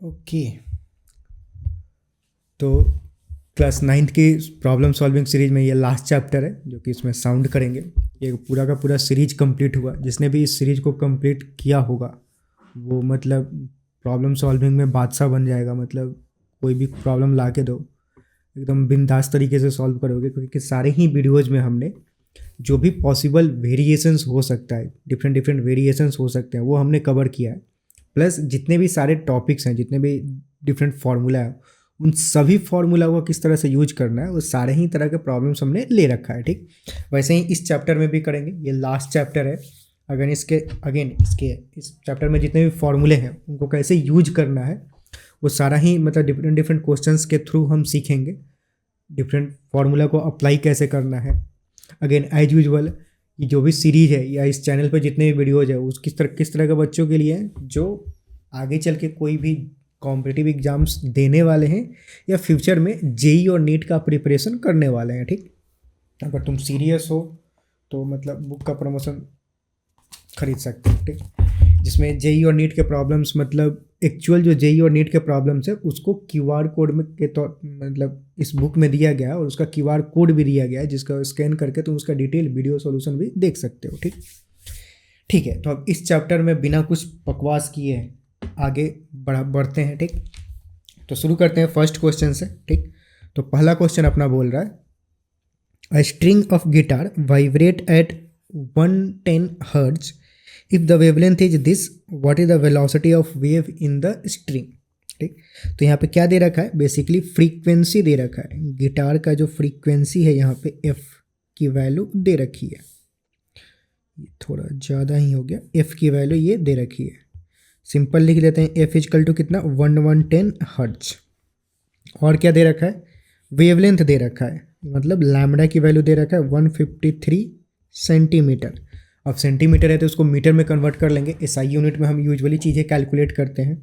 Okay. तो class ninth की problem solving series में ये लास्ट चैप्टर है जो कि इसमें साउंड करेंगे। ये पूरा का पूरा सीरीज कंप्लीट हुआ। जिसने भी इस सीरीज को कंप्लीट किया होगा वो मतलब प्रॉब्लम सॉल्विंग में बादशाह बन जाएगा। मतलब कोई भी प्रॉब्लम ला के दो एकदम बिंदास तरीके से सॉल्व करोगे, क्योंकि सारे ही वीडियोज़ में हमने जो भी पॉसिबल वेरिएशंस हो सकता है, डिफरेंट डिफरेंट वेरिएशंस हो सकते हैं, वो हमने कवर किया है। प्लस जितने भी सारे टॉपिक्स हैं, जितने भी डिफरेंट फार्मूला है, उन सभी फार्मूला को किस तरह से यूज करना है वो सारे ही तरह के प्रॉब्लम्स हमने ले रखा है। ठीक, वैसे ही इस चैप्टर में भी करेंगे। ये लास्ट चैप्टर है। इसके इस चैप्टर में जितने भी फार्मूले हैं उनको कैसे यूज करना है वो सारा ही मतलब डिफरेंट डिफरेंट क्वेश्चंस के थ्रू हम सीखेंगे। डिफरेंट फार्मूला को अप्लाई कैसे करना है। अगेन एज यूजुअल ये जो भी सीरीज है या इस चैनल पर जितने भी वीडियोज है उस किस तरह के बच्चों के लिए हैं जो आगे चल के कोई भी कॉम्पिटिटिव एग्जाम्स देने वाले हैं या फ्यूचर में जेई और नीट का प्रिपरेशन करने वाले हैं। ठीक, अगर तुम सीरियस हो तो मतलब बुक का प्रमोशन खरीद सकते हो। ठीक, जिसमें जेई और नीट के प्रॉब्लम्स मतलब एक्चुअल जो जेई और नीट के प्रॉब्लम्स है उसको क्यूआर कोड में के तौर मतलब इस बुक में दिया गया है, और उसका क्यूआर कोड भी दिया गया है जिसका स्कैन करके तुम उसका डिटेल वीडियो सॉल्यूशन भी देख सकते हो। ठीक, ठीक है। तो अब इस चैप्टर में बिना कुछ बकवास किए आगे बढ़ते हैं। ठीक, तो शुरू करते हैं फर्स्ट क्वेश्चन से। ठीक, तो पहला क्वेश्चन अपना बोल रहा है A string of guitar vibrate at 110 hertz. If the wavelength is this, what is the velocity of wave in the string? ठीक, तो यहाँ पे क्या दे रखा है, बेसिकली फ्रीक्वेंसी दे रखा है। गिटार का जो फ्रीक्वेंसी है यहाँ पे एफ की वैल्यू दे रखी है। ये थोड़ा ज़्यादा ही हो गया, एफ की वैल्यू ये दे रखी है। सिंपल लिख देते हैं, एफ इजकल टू कितना 110 हर्ट्ज। और क्या दे रखा है, वेवलेंथ दे रखा है, मतलब लैम्डा की वैल्यू दे रखा है 153 सेंटीमीटर। अब सेंटीमीटर है तो उसको मीटर में कन्वर्ट कर लेंगे। एसआई यूनिट में हम यूजुअली चीज़ें कैलकुलेट करते हैं।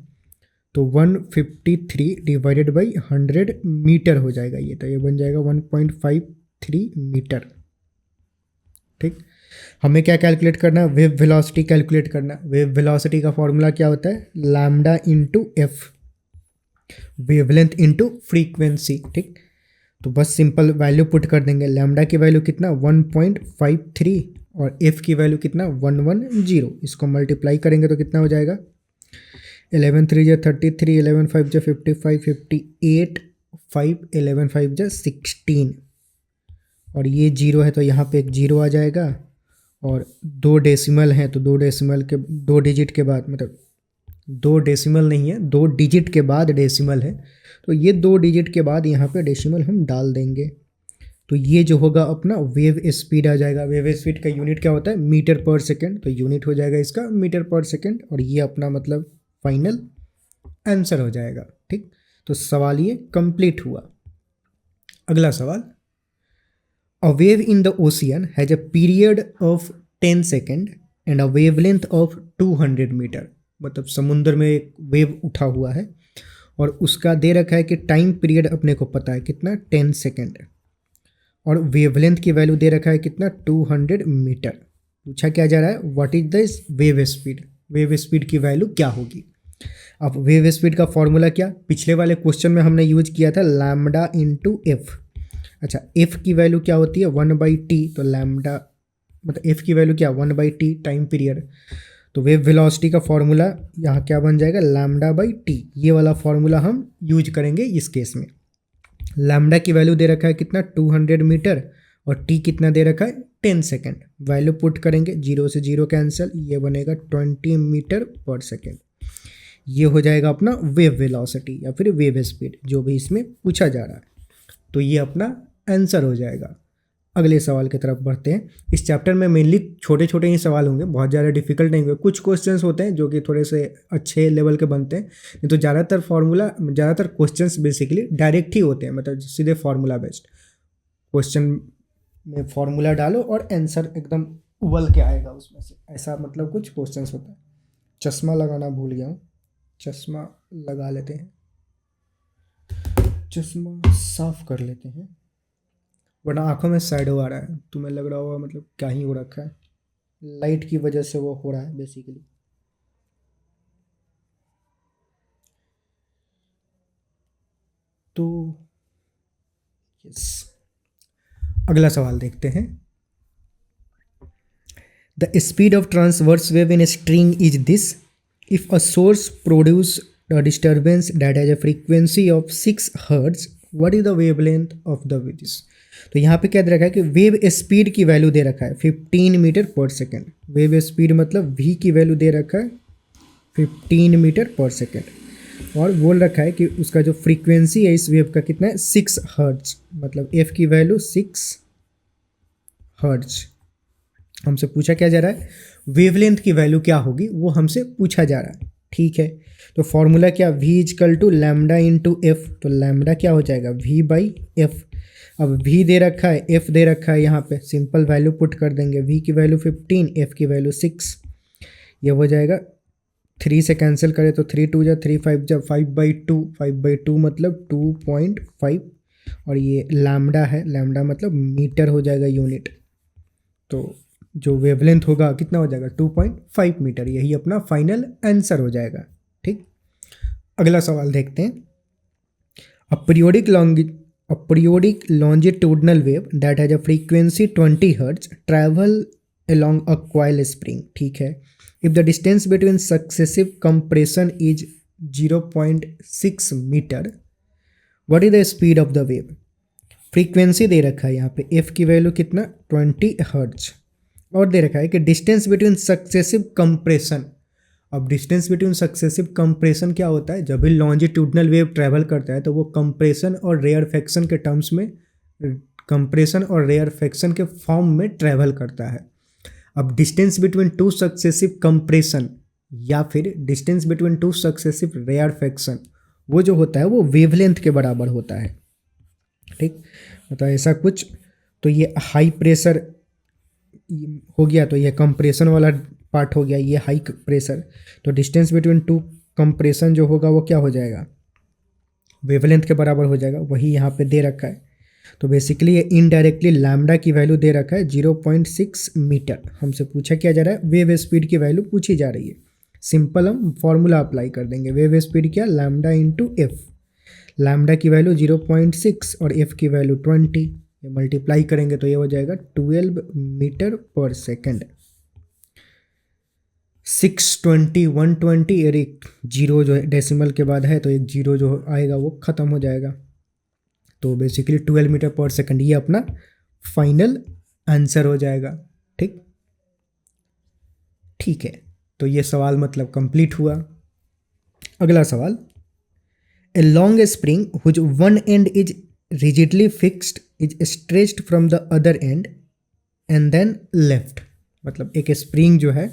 तो 153 डिवाइडेड बाई 100 मीटर हो जाएगा ये, तो ये बन जाएगा 1.53 मीटर। ठीक, हमें क्या कैलकुलेट करना है, वेव वेलोसिटी कैलकुलेट करना। वेव वेलोसिटी का फॉर्मूला क्या होता है, lambda into F, wavelength into frequency. ठीक, तो बस सिंपल वैल्यू पुट कर देंगे। लैम्डा की वैल्यू कितना 1.53 और एफ की वैल्यू कितना 110। इसको मल्टीप्लाई करेंगे तो कितना हो जाएगा 11 3 जा 33, 11 5 जा 55, 58 5, 11 5 जा 16, और ये जीरो है तो यहाँ पे एक जीरो आ जाएगा। और दो डेसिमल हैं तो दो डेसिमल के दो डिजिट के बाद, मतलब दो डेसिमल नहीं है, दो डिजिट के बाद डेसिमल है, तो ये दो डिजिट के बाद यहाँ पे डेसिमल हम डाल देंगे। तो ये जो होगा अपना वेव स्पीड आ जाएगा। वेव स्पीड का यूनिट क्या होता है, मीटर पर सेकेंड, तो यूनिट हो जाएगा इसका मीटर पर सेकेंड, और ये अपना मतलब फाइनल आंसर हो जाएगा। ठीक, तो सवाल ये कंप्लीट हुआ। अगला सवाल, a wave in the ocean has a period of 10 second and a wavelength of 200 metre. मतलब समुद्र में एक वेव उठा हुआ है और उसका दे रखा है कि टाइम पीरियड अपने को पता है कितना 10 सेकेंड, और वेवलेंथ की वैल्यू दे रखा है कितना 200 मीटर। पूछा क्या जा रहा है, what is the wave speed, wave speed की वैल्यू क्या होगी। अब वेव स्पीड का फॉर्मूला क्या, पिछले वाले क्वेश्चन में हमने यूज किया था लैम्डा इंटू एफ। अच्छा, एफ की वैल्यू क्या होती है 1/t, तो लैम्डा मतलब एफ की वैल्यू क्या 1/t टाइम पीरियड। तो वेव वेलोसिटी का फॉर्मूला यहाँ क्या बन जाएगा, लैम्डा बाई टी। ये वाला फॉर्मूला हम यूज करेंगे इस केस में। लैम्डा की वैल्यू दे रखा है कितना 200 मीटर और टी कितना दे रखा है 10 सेकेंड। वैल्यू पुट करेंगे, जीरो से जीरो कैंसिल, ये बनेगा 20 मीटर पर सेकेंड। ये हो जाएगा अपना वेव वेलोसिटी या फिर वेव स्पीड, जो भी इसमें पूछा जा रहा है। तो ये अपना आंसर हो जाएगा। अगले सवाल की तरफ बढ़ते हैं। इस चैप्टर में मेनली छोटे छोटे ही सवाल होंगे, बहुत ज़्यादा डिफिकल्ट नहीं होंगे। कुछ क्वेश्चंस होते हैं जो कि थोड़े से अच्छे लेवल के बनते हैं, नहीं तो ज़्यादातर क्वेश्चंस बेसिकली डायरेक्ट ही होते हैं, मतलब सीधे फार्मूला बेस्ड। क्वेश्चन में फार्मूला डालो और आंसर एकदम उबल के आएगा उसमें से, ऐसा मतलब कुछ क्वेश्चंस होता है। चश्मा लगाना भूल गया हूँ, चश्मा लगा लेते हैं, चश्मा साफ कर लेते हैं, वरना आंखों में शैडो आ रहा है। तुम्हें लग रहा होगा मतलब क्या ही हो रखा है, लाइट की वजह से वो हो रहा है बेसिकली। तो यस, अगला सवाल देखते हैं। The speed of transverse wave in string is this if a source produce a disturbance that has a frequency of 6 hertz, what is the wavelength of the waves? तो यहाँ पे क्या दे रखा है कि वेव स्पीड की वैल्यू दे रखा है 15 metre per second. Wave speed मतलब v की वैल्यू दे रखा है 15 मीटर पर सेकेंड, और बोल रखा है कि उसका जो फ्रीक्वेंसी है इस वेव का कितना है 6 हर्ट्ज, मतलब f की वैल्यू 6 हर्ट्ज। हमसे पूछा क्या जा रहा है, वेवलेंथ की वैल्यू क्या होगी वो हमसे पूछा जा रहा है। ठीक है, तो फॉर्मूला क्या, v equal to lambda into f, तो लैम्डा क्या हो जाएगा v बाई एफ। अब v दे रखा है, f दे रखा है, यहाँ पे सिंपल वैल्यू पुट कर देंगे, v की वैल्यू 15, f की वैल्यू 6, ये हो जाएगा 3 से कैंसिल करें तो 3 2 जा 3 5 जा 5/2, 5/2 मतलब 2.5, और ये लैम्डा है, लैम्डा मतलब मीटर हो जाएगा यूनिट, तो जो वेवलेंथ होगा कितना हो जाएगा 2.5 मीटर। यही अपना फाइनल आंसर हो जाएगा। ठीक, अगला सवाल देखते हैं। A periodic longitudinal wave that has a frequency 20 hertz travel along a coil spring. ठीक है, if the distance between successive compression is 0.6 metre, what is the speed of the wave. Frequency दे रखा है यहाँ पे, एफ की value कितना 20 hertz, और दे रखा है कि डिस्टेंस बिटवीन सक्सेसिव कंप्रेशन। अब डिस्टेंस बिटवीन सक्सेसिव कंप्रेशन क्या होता है, जब भी लॉन्जिट्यूडनल वेव ट्रैवल करता है तो वो कंप्रेशन और रेयरफेक्शन के टर्म्स में, कंप्रेशन और रेयरफेक्शन के फॉर्म में ट्रैवल करता है। अब distance between two successive compression या फिर distance between two successive rarefaction, वो जो होता है वो वेवलेंथ के बराबर होता है। ठीक, मतलब ऐसा कुछ। तो ये हाई प्रेशर हो गया, तो ये कंप्रेशन वाला पार्ट हो गया, ये हाई प्रेशर, तो डिस्टेंस बिटवीन टू कंप्रेशन जो होगा वो क्या हो जाएगा, वेवलेंथ के बराबर हो जाएगा, वही यहाँ पे दे रखा है। तो बेसिकली ये इनडायरेक्टली लैम्डा की वैल्यू दे रखा है 0.6 मीटर। हमसे पूछा क्या जा रहा है, वेव स्पीड की वैल्यू पूछी जा रही है। सिंपल हम फॉर्मूला अप्लाई कर देंगे, वेव स्पीड क्या, लैम्डा इंटू एफ। लैम्डा की वैल्यू 0.6 और एफ की वैल्यू 20, ये मल्टीप्लाई करेंगे तो ये हो जाएगा 12 मीटर पर सेकेंड। 620 120 और एक जीरो जो है डेसिमल के बाद है, तो एक जीरो जो आएगा वो ख़त्म हो जाएगा। तो बेसिकली 12 मीटर पर सेकेंड ये अपना फाइनल आंसर हो जाएगा। ठीक, ठीक है, तो ये सवाल मतलब कंप्लीट हुआ। अगला सवाल, a long spring whose one end is rigidly fixed is stretched from the other end and then left। मतलब एक स्प्रिंग जो है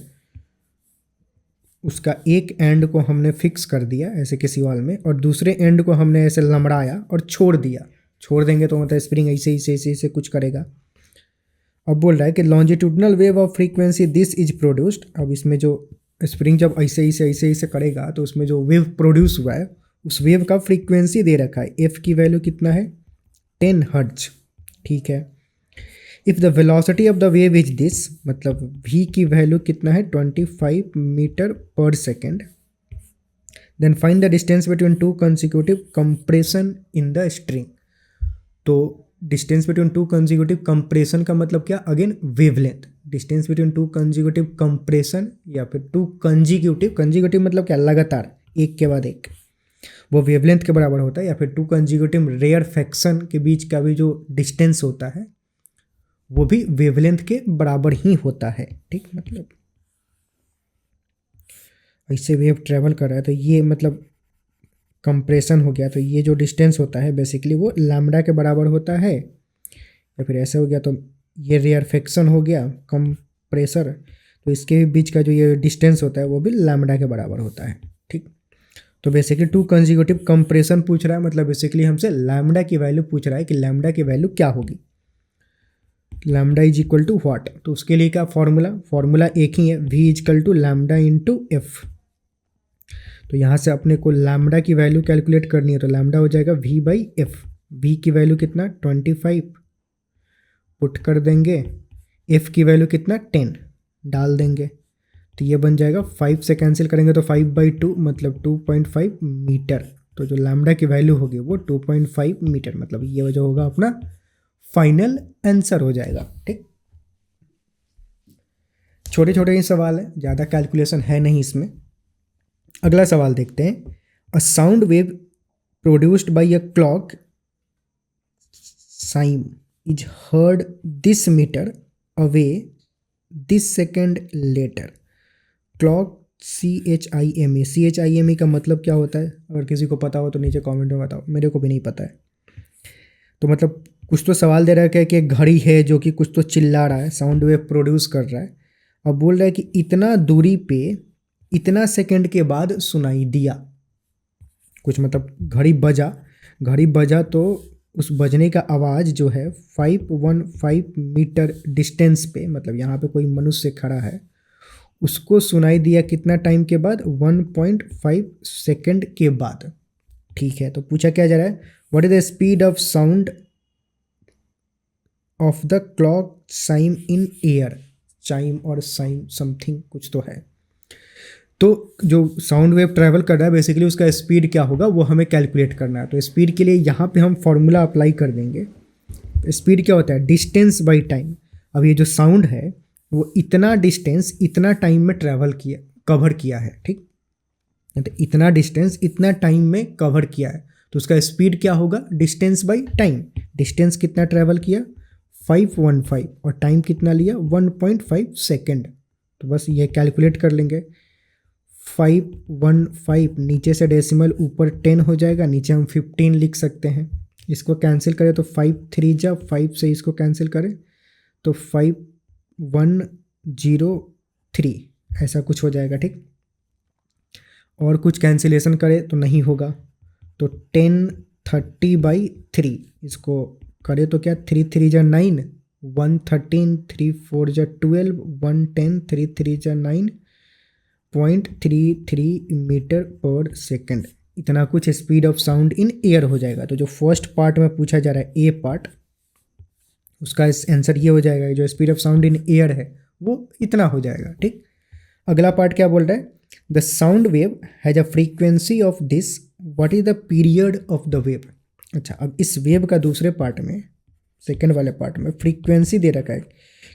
उसका एक एंड को हमने फिक्स कर दिया ऐसे किसी वॉल में, और दूसरे एंड को हमने ऐसे लमड़ाया और छोड़ दिया। छोड़ देंगे तो मतलब स्प्रिंग ऐसे ऐसे ऐसे ऐसे कुछ करेगा। अब बोल रहा है कि longitudinal wave of frequency this is produced. अब इसमें जो स्प्रिंग जब ऐसे ऐसे ऐसे ऐसे करेगा तो उसमें जो वेव प्रोड्यूस हुआ है उस वेव का फ्रीक्वेंसी दे रखा है, एफ की वैल्यू कितना है 10 हर्ट्ज। ठीक है, if the velocity of the wave is this, मतलब v की वैल्यू कितना है 25 metre per second, then find the distance between two consecutive compression in the string. तो distance between two consecutive compression का मतलब क्या, again wavelength. Distance between two consecutive compression या फिर टू कंसेक्यूटिव, कंसेक्यूटिव मतलब क्या, लगातार एक के बाद एक, वो वेवलेंथ के बराबर होता है। या फिर टू कंसेक्यूटिव रेयरफेक्शन के बीच का भी जो डिस्टेंस होता है वो भी वेवलेंथ के बराबर ही होता है। ठीक, मतलब ऐसे वेव ट्रेवल कर रहा है तो ये मतलब कंप्रेशन हो गया, तो ये जो डिस्टेंस होता है बेसिकली वो लैम्डा के बराबर होता है। या फिर ऐसे हो गया तो ये रेयरफेक्शन हो गया कंप्रेसर, तो इसके बीच का जो ये डिस्टेंस होता है वो भी लैम्डा के बराबर होता है। ठीक, तो बेसिकली टू कंसेक्यूटिव कंप्रेशन पूछ रहा है, मतलब बेसिकली हमसे लैम्डा की वैल्यू पूछ रहा है कि लैम्डा की वैल्यू क्या होगी, lambda is equal to what. तो उसके लिए क्या फॉर्मूला एक ही है, v equal to lambda into f. तो यहाँ से अपने को लैम्डा की वैल्यू कैलकुलेट करनी है, तो लैम्डा हो जाएगा v बाई एफ। v की वैल्यू कितना 25 पुट कर देंगे, f की वैल्यू कितना 10 डाल देंगे, तो ये बन जाएगा 5 से कैंसिल करेंगे तो 5/2 मतलब 2.5 मीटर। तो जो लैम्डा की वैल्यू होगी वो 2.5 मीटर, मतलब ये जो होगा अपना फाइनल आंसर हो जाएगा। ठीक, छोटे छोटे ही सवाल है, ज़्यादा कैलकुलेशन है नहीं इसमें। अगला सवाल देखते हैं। A sound wave produced by a clock chime is heard this metre away this second later. Clock CHIME का मतलब क्या होता है? अगर किसी को पता हो तो नीचे कमेंट में बताओ, मेरे को भी नहीं पता है। तो मतलब कुछ तो सवाल दे रहा है कि एक घड़ी है जो कि कुछ तो चिल्ला रहा है, साउंड वेव प्रोड्यूस कर रहा है, अब बोल रहा है कि इतना दूरी पे इतना सेकंड के बाद सुनाई दिया कुछ, मतलब घड़ी बजा तो उस बजने का आवाज़ जो है 515 मीटर डिस्टेंस पे, मतलब यहाँ पे कोई मनुष्य खड़ा है, उसको सुनाई दिया कितना टाइम के बाद? 1.5 सेकंड के बाद। ठीक है, तो पूछा क्या जा रहा है, what is the speed of sound of the clock chyme in air. Chyme और साइम समथिंग कुछ तो है। तो जो साउंड वेव ट्रैवल कर रहा है बेसिकली उसका स्पीड क्या होगा वो हमें कैलकुलेट करना है। तो स्पीड के लिए यहाँ पे हम फॉर्मूला अप्लाई कर देंगे। स्पीड क्या होता है? Distance by time. अब ये जो साउंड है वो इतना डिस्टेंस इतना टाइम में ट्रैवल किया, कवर किया है। ठीक, तो इतना डिस्टेंस इतना टाइम में कवर किया है, तो उसका स्पीड क्या होगा? Distance by time. डिस्टेंस कितना ट्रैवल किया? 515, और टाइम कितना लिया? 1.5 सेकेंड। तो बस ये कैलकुलेट कर लेंगे। 515 नीचे से डेसिमल ऊपर 10 हो जाएगा, नीचे हम 15 लिख सकते हैं। इसको कैंसिल करें तो 5 3 जा 5 से इसको कैंसिल करें तो 5103 ऐसा कुछ हो जाएगा। ठीक, और कुछ कैंसिलेशन करें तो नहीं होगा, तो 1030/3 इसको करें तो क्या? 3 3 जा 9, 113 3 4 जा 12, 110 3 3 जा 9.33 मीटर पर सेकेंड। इतना कुछ speed of sound in air हो जाएगा। तो जो फर्स्ट पार्ट में पूछा जा रहा है ए पार्ट, उसका आंसर ये हो जाएगा, जो speed of sound in air है वो इतना हो जाएगा। ठीक, अगला पार्ट क्या बोल रहा है? The sound wave has a frequency of this, what is the period of the wave. अच्छा, अब इस वेव का दूसरे पार्ट में, सेकेंड वाले पार्ट में फ्रीक्वेंसी दे रखा है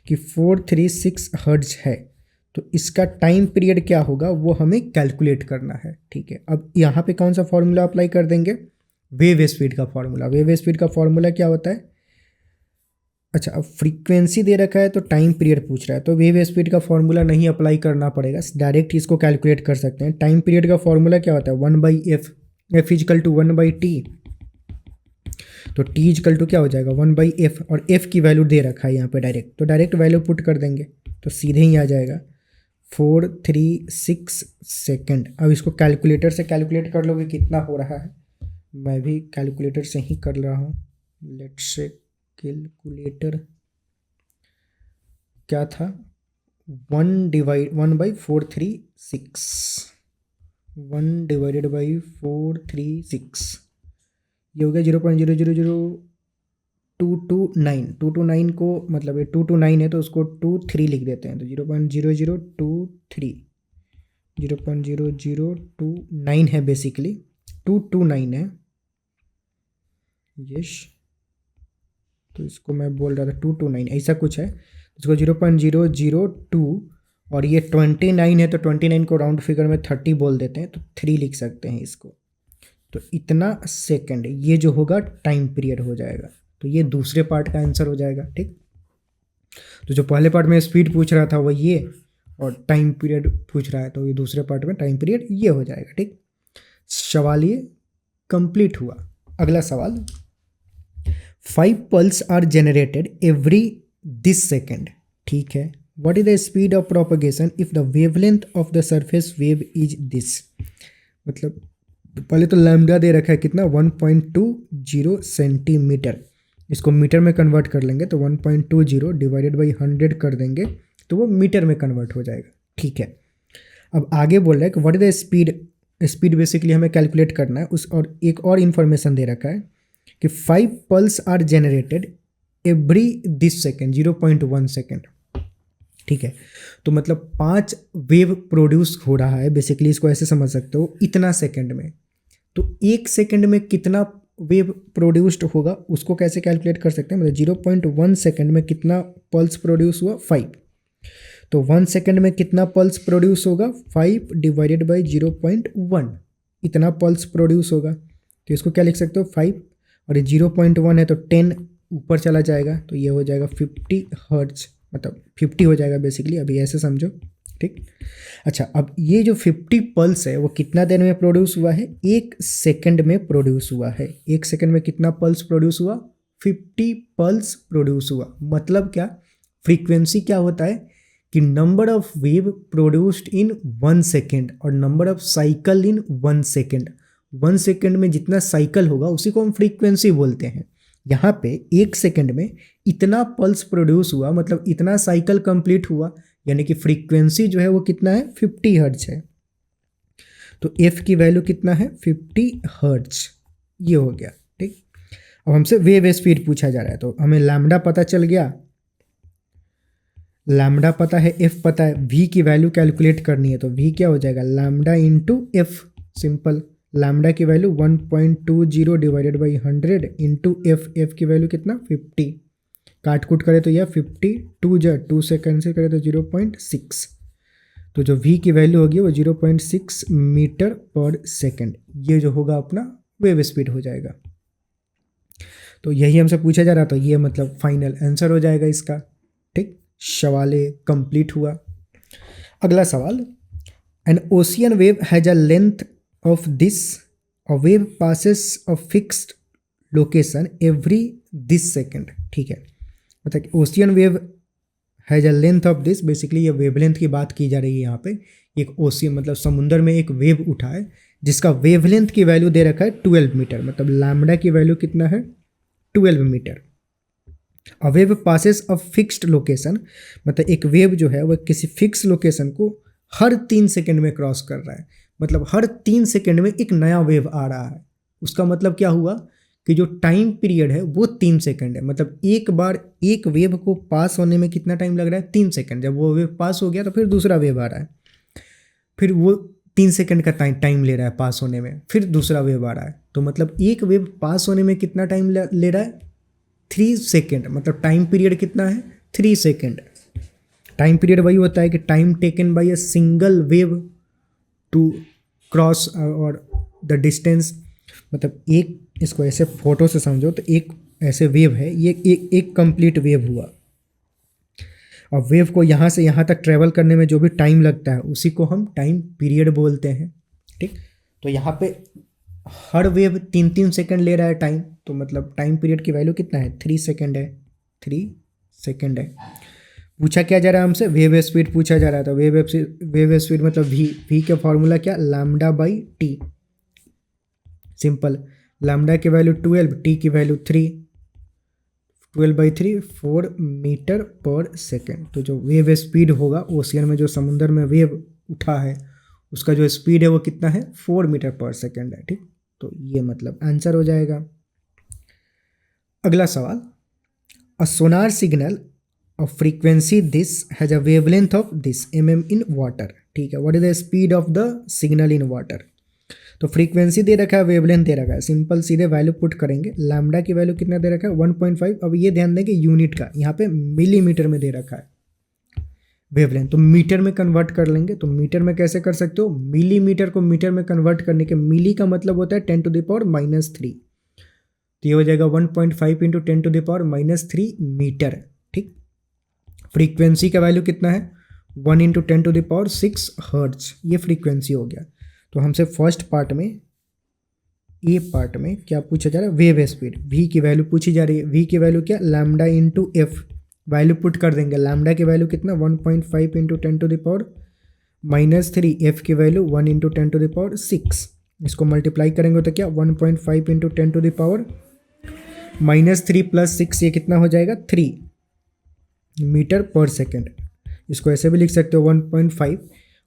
कि 436 हर्ट्ज है, तो इसका टाइम पीरियड क्या होगा वो हमें कैलकुलेट करना है। ठीक है, अब यहाँ पे कौन सा फॉर्मूला अप्लाई कर देंगे? वेव स्पीड का फॉर्मूला। वेव स्पीड का फॉर्मूला क्या होता है? अच्छा, अब फ्रीक्वेंसी दे रखा है तो टाइम पीरियड पूछ रहा है, तो वेव स्पीड का फॉर्मूला नहीं अप्लाई करना पड़ेगा, डायरेक्ट इसको कैलकुलेट कर सकते हैं। टाइम पीरियड का फॉर्मूला क्या होता है? 1/f, f is equal to 1/t, तो t इजकल टू क्या हो जाएगा? 1/f, और f की वैल्यू दे रखा है यहाँ पे डायरेक्ट, तो डायरेक्ट वैल्यू पुट कर देंगे तो सीधे ही आ जाएगा 436 सेकेंड। अब इसको कैलकुलेटर से कैलकुलेट कर लोगे कितना हो रहा है, मैं भी कैलकुलेटर से ही कर रहा हूँ। लेट्स से कैलकुलेटर क्या था? 1/436, 1/436 ये हो गया 0.0002229। 229 को मतलब ये 229 है तो उसको 23 लिख देते हैं, तो 0.0023, 0.0029 है बेसिकली, 229 है। यस, तो इसको मैं बोल रहा था 229 ऐसा कुछ है, इसको 0.002, और ये 29 है तो 29 को राउंड फिगर में 30 बोल देते हैं, तो 3 लिख सकते हैं इसको। तो इतना सेकंड ये जो होगा टाइम पीरियड हो जाएगा, तो ये दूसरे पार्ट का आंसर हो जाएगा। ठीक, तो जो पहले पार्ट में स्पीड पूछ रहा था वो ये, और टाइम पीरियड पूछ रहा है तो ये दूसरे पार्ट में टाइम पीरियड ये हो जाएगा। ठीक, सवाल ये कंप्लीट हुआ। अगला सवाल, 5 pulse are generated every this second. ठीक है, what is the speed of propagation if the wavelength of the surface wave is this. मतलब पहले तो लैम्डा दे रखा है कितना? 1.20 सेंटीमीटर। इसको मीटर में कन्वर्ट कर लेंगे तो 1.20 डिवाइडेड बाई 100 कर देंगे तो वो मीटर में कन्वर्ट हो जाएगा। ठीक है, अब आगे बोल रहा है कि what is the speed. Speed basically हमें कैलकुलेट करना है उस, और एक और इन्फॉर्मेशन दे रखा है कि 5 pulse are generated every this second, 0.1 second. ठीक है, तो मतलब 5 वेव प्रोड्यूस हो रहा है बेसिकली, इसको ऐसे समझ सकते हो इतना सेकेंड में। तो 1 सेकंड में कितना वेव प्रोड्यूस्ड होगा उसको कैसे कैलकुलेट कर सकते हैं, मतलब 0.1 सेकंड में कितना पल्स प्रोड्यूस हुआ 5, तो 1 सेकंड में कितना पल्स प्रोड्यूस होगा 5 डिवाइडेड बाई 0.1, इतना पल्स प्रोड्यूस होगा। तो इसको क्या लिख सकते हो 5 और ये 0.1 है तो 10 ऊपर चला जाएगा, तो ये हो जाएगा 50 हर्ट्ज, मतलब 50 हो जाएगा बेसिकली, अभी ऐसे समझो, ठीक। अच्छा, अब ये जो 50 पल्स है वो कितना देर में प्रोड्यूस हुआ है, 1 सेकंड में प्रोड्यूस हुआ है। 1 सेकंड में कितना पल्स प्रोड्यूस हुआ, 50 पल्स प्रोड्यूस हुआ। मतलब क्या, फ्रीक्वेंसी क्या होता है कि number of wave produced in 1 second और number of cycle in 1 second. 1 second में जितना साइकिल होगा उसी को हम फ्रीक्वेंसी बोलते हैं। यहाँ पे 1 सेकेंड में इतना पल्स प्रोड्यूस हुआ, मतलब इतना साइकिल कंप्लीट हुआ, यानी कि फ्रीक्वेंसी जो है वो कितना है 50 हर्ट्ज है। तो एफ की वैल्यू कितना है 50 हर्ट्ज, ये हो गया, ठीक। अब हमसे वेव स्पीड पूछा जा रहा है, तो हमें लैम्डा पता चल गया, लैम्डा पता है, एफ पता है, वी की वैल्यू कैलकुलेट करनी है, तो वी क्या हो जाएगा lambda into F, simple. Lambda की value 1.20 divided by 100 into F, F की वैल्यू कितना 50, काट कूट करे तो यह 2 से कैंसिल करे तो 0.6, तो जो v की वैल्यू होगी वो 0.6 मीटर पर सेकेंड, ये जो होगा अपना वेव स्पीड हो जाएगा। तो यही हमसे पूछा जा रहा, तो ये मतलब फाइनल आंसर हो जाएगा इसका, ठीक। सवाल कंप्लीट हुआ। अगला सवाल, N ocean wave has a length of this, a wave passes a fixed location every this second, ठीक है। मतलब ocean wave has a length of this, basically ये वेवलेंथ की बात की जा रही है यहाँ पे। एक ओशियन मतलब समुंदर में एक वेव उठा है जिसका वेवलेंथ की वैल्यू दे रखा है 12 मीटर, मतलब लैम्डा की वैल्यू कितना है 12 metre. A wave passes a fixed location, मतलब एक वेव जो है वह किसी फिक्स लोकेशन को हर 3 सेकेंड में क्रॉस कर रहा है, मतलब हर 3 सेकेंड में एक नया वेव आ रहा है। उसका मतलब क्या हुआ कि जो टाइम पीरियड है वो 3 सेकेंड है, मतलब एक बार एक वेव को पास होने में कितना टाइम लग रहा है 3 सेकेंड। जब वो वेव पास हो गया तो फिर दूसरा वेव आ रहा है, फिर वो 3 सेकेंड का टाइम ले रहा है पास होने में, फिर दूसरा वेव आ रहा है। तो मतलब एक वेव पास होने में कितना टाइम ले रहा है 3 सेकेंड, मतलब टाइम पीरियड कितना है 3 सेकेंड। टाइम पीरियड वही होता है कि time taken by a single wave to cross और द डिस्टेंस, मतलब एक, इसको ऐसे फोटो से समझो तो एक ऐसे वेव है, ये एक कंप्लीट वेव हुआ, और वेव को यहाँ से यहाँ तक ट्रेवल करने में जो भी टाइम लगता है उसी को हम टाइम पीरियड बोलते हैं, ठीक। तो यहाँ पे हर वेव 3-3 सेकेंड ले रहा है टाइम, तो मतलब टाइम पीरियड की वैल्यू कितना है 3 सेकेंड है, 3 सेकेंड है। पूछा क्या जा रहा है हमसे, वेव स्पीड पूछा जा रहा था। वेव स्पीड मतलब वी का फॉर्मूला क्या, lambda by T, simple. Lambda की वैल्यू 12, टी की वैल्यू 3, 12/3 4 मीटर पर सेकेंड। तो जो वेव स्पीड होगा ओशियन में, जो समुद्र में वेव उठा है उसका जो स्पीड है वो कितना है 4 मीटर पर सेकेंड है, ठीक। तो ये मतलब आंसर हो जाएगा। अगला सवाल, a sonar signal of frequency this has a wavelength of this mm in water, ठीक है। What is the speed of the signal in water. तो फ्रीक्वेंसी दे रखा है, वेवलेंथ दे रखा है, सिंपल सीधे वैल्यू पुट करेंगे। लैम्डा की वैल्यू कितना दे रखा है 1.5। अब ये ध्यान दें कि यूनिट का यहाँ पे मिलीमीटर में दे रखा है वेवलेंथ, तो मीटर में कन्वर्ट कर लेंगे। तो मीटर में कैसे कर सकते हो, मिलीमीटर को मीटर में कन्वर्ट करने के, मिली का मतलब होता है 10⁻³ तो ये हो जाएगा 1.5 इंटू 10⁻³ मीटर, ठीक। फ्रीक्वेंसी का वैल्यू कितना है 1 इंटू 10⁶ हर्ट्ज, ये फ्रीक्वेंसी हो गया। तो हमसे फर्स्ट पार्ट में, ए पार्ट में क्या पूछा जा रहा है, वेव स्पीड, वी की वैल्यू पूछी जा रही है। वी की वैल्यू क्या, lambda into F, value put कर देंगे। लैम्डा की वैल्यू कितना 1.5 इंटू 10⁻³ एफ की वैल्यू 1 इंटू 10⁶। इसको मल्टीप्लाई करेंगे तो क्या 1.5 इंटू 10⁻³ प्लस 6, ये कितना हो जाएगा 3 मीटर पर सेकेंड। इसको ऐसे भी लिख सकते हो 1.5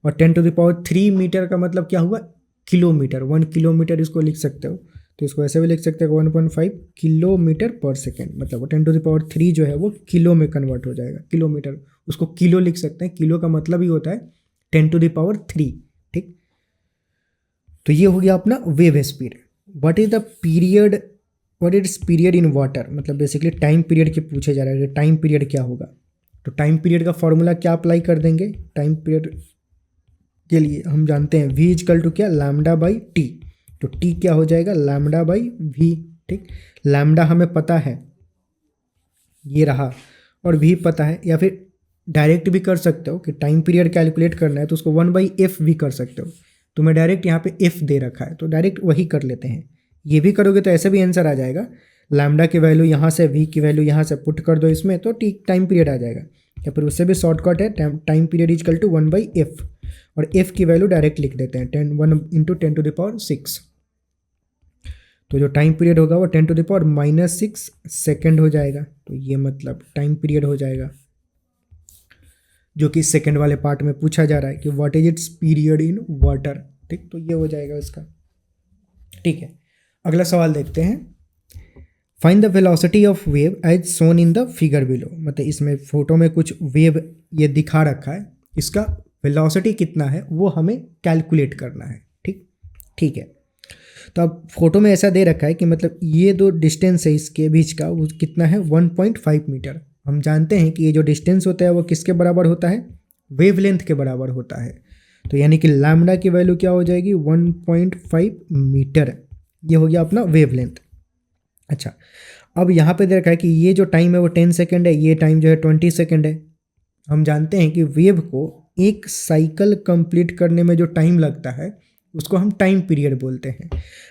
और 10⁻³ मीटर का मतलब क्या हुआ किलोमीटर, 1 किलोमीटर इसको लिख सकते हो। तो इसको ऐसे भी लिख सकते हो 1.5 किलोमीटर पर सेकेंड, मतलब 10⁻³ जो है वो किलो में कन्वर्ट हो जाएगा, किलोमीटर, उसको किलो लिख सकते हैं। किलो का मतलब ही होता है 10⁻³, ठीक। तो ये हो गया अपना wave speed. What is the period, what is period in water, मतलब बेसिकली टाइम पीरियड के पूछे जा रहा है, टाइम पीरियड क्या होगा। तो टाइम पीरियड का फॉर्मूला क्या अप्लाई कर देंगे, टाइम पीरियड के लिए हम जानते हैं v इजकल टू क्या, लैम्डा बाई टी। तो t क्या हो जाएगा, लैम्डा बाई v। ठीक, लैम्डा हमें पता है, ये रहा, और v पता है। या फिर डायरेक्ट भी कर सकते हो कि टाइम पीरियड कैलकुलेट करना है तो उसको 1/f भी कर सकते हो। तो मैं डायरेक्ट यहाँ पे f दे रखा है तो डायरेक्ट वही कर लेते हैं। ये भी करोगे तो ऐसे भी आंसर आ जाएगा, लैम्डा की वैल्यू यहाँ से, v की वैल्यू यहाँ से पुट कर दो इसमें तो टाइम पीरियड आ जाएगा। या फिर उससे भी शॉर्टकट है, time period is equal to 1/f, और f की वैल्यू डायरेक्ट लिख देते हैं 1 × 10⁻⁶। तो जो टाइम पीरियड होगा वो 10⁻⁻6 सेकेंड हो जाएगा। तो ये मतलब टाइम पीरियड हो जाएगा, जो कि सेकेंड वाले पार्ट में पूछा जा रहा है कि what is it's period in water. ठीक, तो ये हो जाएगा इसका। ठीक है, अगला सवाल देखते हैं। Find the velocity of wave as shown in the figure below. मतलब इसमें फोटो में कुछ वेव ये दिखा रखा है, इसका वेलोसिटी कितना है वो हमें कैलकुलेट करना है। ठीक, ठीक है। तो अब फोटो में ऐसा दे रखा है कि मतलब ये दो डिस्टेंस है इसके बीच का, वो कितना है, 1.5 मीटर। हम जानते हैं कि ये जो डिस्टेंस होता है वो किसके बराबर होता है, वेवलेंथ के बराबर होता है। तो यानी कि लैम्डा की वैल्यू क्या हो जाएगी, 1.5 मीटर। ये हो गया अपना वेवलेंथ। अच्छा, अब यहाँ पे दे रखा है कि ये जो टाइम है वो 10 सेकेंड है, ये टाइम जो है 20 सेकेंड है। हम जानते हैं कि वेव को एक साइकिल कंप्लीट करने में जो टाइम लगता है उसको हम टाइम पीरियड बोलते हैं।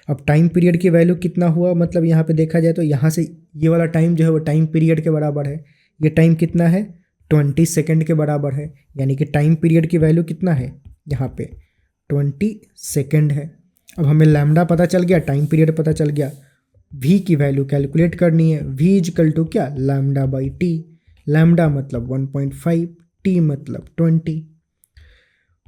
अब टाइम पीरियड की वैल्यू कितना हुआ, मतलब यहाँ पे देखा जाए तो यहाँ से ये वाला टाइम जो है वो टाइम पीरियड के बराबर है। ये टाइम कितना है, 20 सेकेंड के बराबर है। यानी कि टाइम पीरियड की वैल्यू कितना है, यहाँ पे 20 सेकेंड है। अब हमें लैम्डा पता चल गया, टाइम पीरियड पता चल गया, v की वैल्यू कैलकुलेट करनी है। v इजकल टू क्या, लैम्डा बाई टी। लैम्डा मतलब 1.5, t मतलब 20।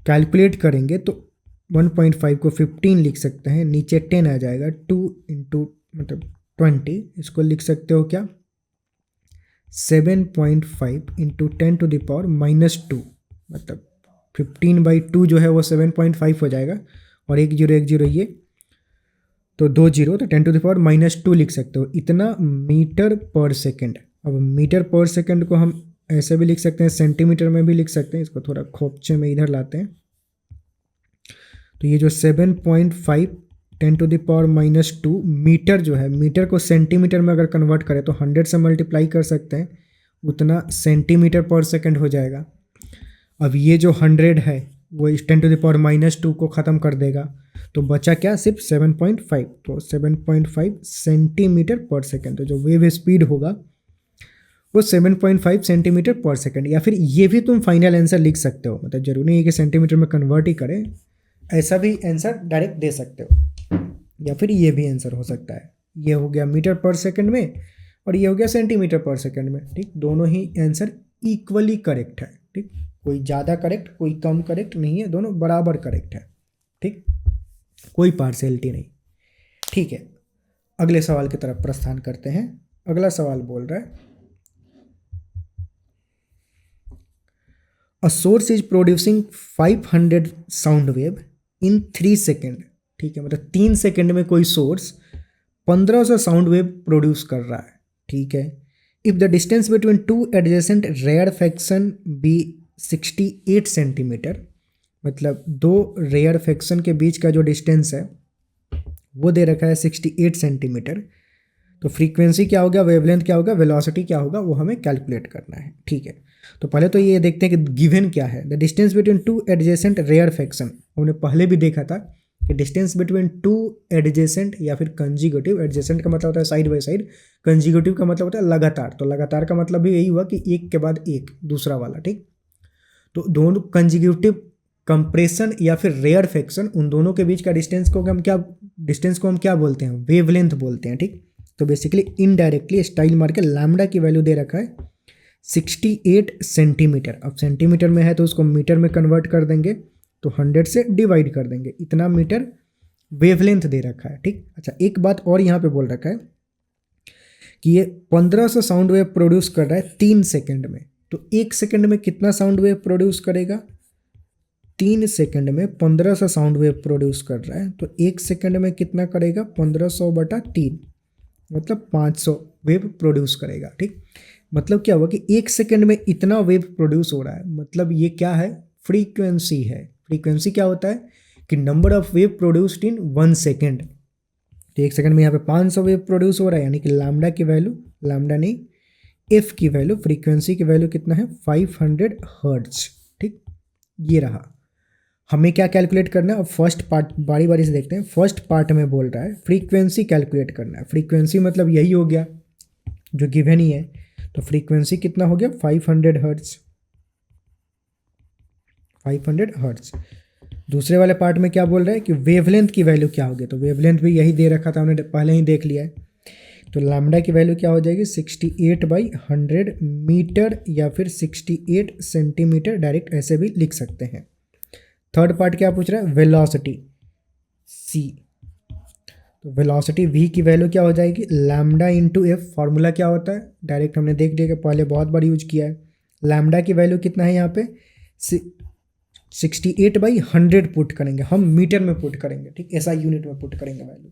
कैलकुलेट करेंगे तो 1.5 को 15 लिख सकते हैं, नीचे 10 आ जाएगा, 2 × मतलब 20, इसको लिख सकते हो क्या, 7.5 × 10⁻⁻², मतलब 15/2 जो है वो 7.5 हो जाएगा, और 1 0 1 0 ये, तो 2 0, तो 10⁻⁻² लिख सकते हो। इतना मीटर पर सेकेंड। अब मीटर पर सेकेंड को हम ऐसे भी लिख सकते हैं, सेंटीमीटर में भी लिख सकते हैं। इसको थोड़ा खोपचे में इधर लाते हैं, तो ये जो 7.5 10⁻⁻² मीटर जो है, मीटर को सेंटीमीटर में अगर कन्वर्ट करें तो 100 से मल्टीप्लाई कर सकते हैं, उतना सेंटीमीटर पर सेकेंड हो जाएगा। अब ये जो 100 है वो इस 10⁻⁻² को ख़त्म कर देगा, तो बचा क्या, सिर्फ 7.5। तो 7.5 सेंटीमीटर पर सेकेंड। तो जो वेव स्पीड होगा वो 7.5 सेंटीमीटर पर सेकेंड। या फिर ये भी तुम फाइनल आंसर लिख सकते हो, मतलब जरूरी नहीं है कि सेंटीमीटर में कन्वर्ट ही करें, ऐसा भी आंसर डायरेक्ट दे सकते हो। या फिर ये भी आंसर हो सकता है, ये हो गया मीटर पर सेकेंड में और ये हो गया सेंटीमीटर पर सेकेंड में। ठीक, दोनों ही आंसर इक्वली करेक्ट है। ठीक, कोई ज़्यादा करेक्ट कोई कम करेक्ट नहीं है, दोनों बराबर करेक्ट है। ठीक, कोई पार्शियलिटी नहीं। ठीक है, अगले सवाल की तरफ प्रस्थान करते हैं। अगला सवाल बोल रहा है, a source is producing 500 sound wave in 3 second. ठीक है, मतलब 3 सेकेंड में कोई सोर्स 1500 साउंड वेव प्रोड्यूस कर रहा है। ठीक है, if the distance between two adjacent rarefaction be 68 centimetre, मतलब दो रेयर फैक्शन के बीच का जो डिस्टेंस है वो दे रखा है 68 सेंटीमीटर। तो फ्रीक्वेंसी क्या होगा, वेवलेंथ क्या होगा, वेलोसिटी क्या होगा, वो हमें कैलकुलेट करना है। ठीक है, तो पहले तो ये देखते हैं कि गिवन क्या है। The distance between two adjacent rarefaction, हमने पहले भी देखा था कि डिस्टेंस बिटवीन टू एडजेसेंट या फिर कंजिक्यूटिव, एडजेसेंट का मतलब होता है साइड बाय साइड, कंजिक्यूटिव का मतलब होता है लगातार। तो लगातार का मतलब भी यही हुआ कि एक के बाद एक दूसरा वाला। ठीक, तो दोनों कंजिक्यूटिव कंप्रेशन या फिर रेयर फैक्शन, उन दोनों के बीच का डिस्टेंस को हम क्या बोलते हैं, वेवलेंथ बोलते हैं। ठीक, तो बेसिकली इनडायरेक्टली स्टाइल मार के लैम्डा की वैल्यू दे रखा है 68 सेंटीमीटर। अब सेंटीमीटर में है तो उसको मीटर में कन्वर्ट कर देंगे, तो 100 से डिवाइड कर देंगे, इतना मीटर वेवलेंथ दे रखा है। ठीक, अच्छा एक बात और यहाँ पे बोल रखा है कि ये 1500 साउंड वेव प्रोड्यूस कर रहा है 3 सेकेंड में। तो 1 सेकेंड में कितना साउंड वेव प्रोड्यूस करेगा, 3 सेकंड में 1500 साउंड वेव प्रोड्यूस कर रहा है, तो 1 सेकंड में कितना करेगा? 1500/3, मतलब 500 वेव प्रोड्यूस करेगा। ठीक, मतलब क्या हुआ कि 1 सेकंड में इतना वेव प्रोड्यूस हो रहा है, मतलब ये क्या है? फ्रीक्वेंसी है। फ्रीक्वेंसी क्या होता है कि number of wave produced in 1 second. तो 1 सेकंड में यहाँ पे 500 वेव प्रोड्यूस हो रहा है, यानी कि लैम्डा की वैल्यू, लैम्डा नहीं, एफ की वैल्यू, फ्रीक्वेंसी की वैल्यू कितना है? 500 हर्ट्ज। ठीक, ये रहा। हमें क्या कैलकुलेट करना है? अब फर्स्ट पार्ट बारी बारी से देखते हैं। फर्स्ट पार्ट में बोल रहा है फ्रीक्वेंसी कैलकुलेट करना है। फ्रीक्वेंसी मतलब यही हो गया जो गिवन ही है। तो फ्रीक्वेंसी कितना हो गया? 500 हर्ट्ज, 500 हर्ट्ज। दूसरे वाले पार्ट में क्या बोल रहा है कि वेवलेंथ की वैल्यू क्या होगी? तो वेवलेंथ भी यही दे रखा था, हमने पहले ही देख लिया है। तो लैम्डा की वैल्यू क्या हो जाएगी? 68/100 मीटर या फिर 68 सेंटीमीटर, डायरेक्ट ऐसे भी लिख सकते हैं। थर्ड पार्ट क्या पूछ रहा है? वेलोसिटी सी। तो वेलोसिटी वी की वैल्यू क्या हो जाएगी? Lambda into F. फार्मूला क्या होता है? डायरेक्ट हमने देख लिया कि पहले बहुत बार यूज किया है। लैम्डा की वैल्यू कितना है यहाँ पे? 68/100 पुट करेंगे, हम मीटर में पुट करेंगे। ठीक, ऐसा यूनिट में पुट करेंगे वैल्यू।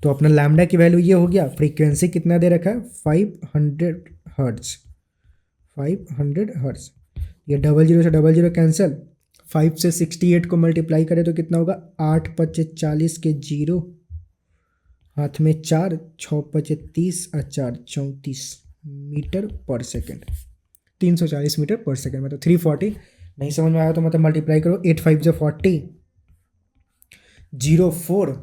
तो अपना लैम्डा की वैल्यू ये हो गया। फ्रीक्वेंसी कितना दे रखा है? 500 हर्ट्ज, 500 हर्ट्ज। ये 00 से 00 कैंसिल, 5 से 68 को मल्टीप्लाई करें तो कितना होगा? 8×5 = 40 के 0, हाथ में 4, 6×5 = 30 और 4 = 34 metre per second, 340 metre per second. मतलब 340। नहीं समझ में आया तो मतलब मल्टीप्लाई करो, 8×5 = 40, 0×4,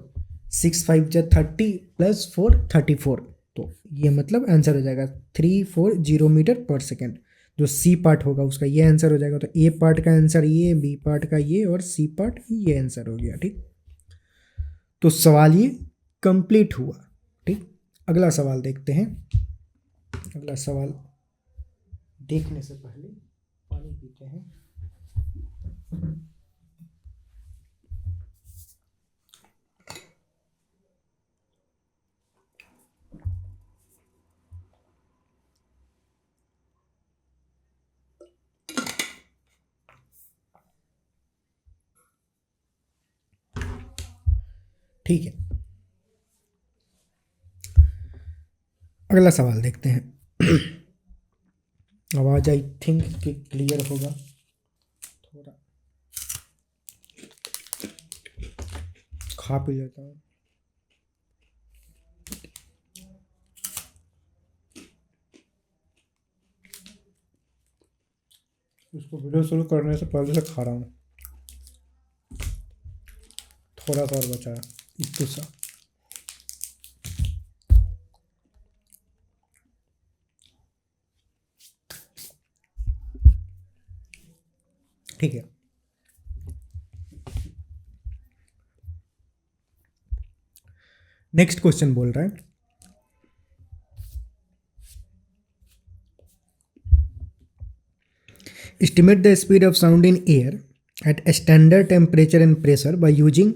6×5 = 30 + 4 34। तो ये मतलब आंसर हो जाएगा 340 मीटर पर सेकेंड। जो सी पार्ट होगा उसका ये आंसर हो जाएगा। तो ए पार्ट का आंसर ये, बी पार्ट का ये और सी पार्ट ये आंसर हो गया। ठीक, तो सवाल ये कंप्लीट हुआ। ठीक, अगला सवाल देखते हैं। अगला सवाल देखने से पहले पानी पीते हैं। ठीक है, अगला सवाल देखते हैं। आवाज़ आई थिंक कि क्लियर होगा। थोड़ा खा पी लेता हूँ। इसको वीडियो शुरू करने से पहले से खा रहा हूँ। थोड़ा सा और बचा है, इतना सा। ठीक है, नेक्स्ट क्वेश्चन बोल रहा है estimate the speed of sound in air at a standard temperature and pressure by using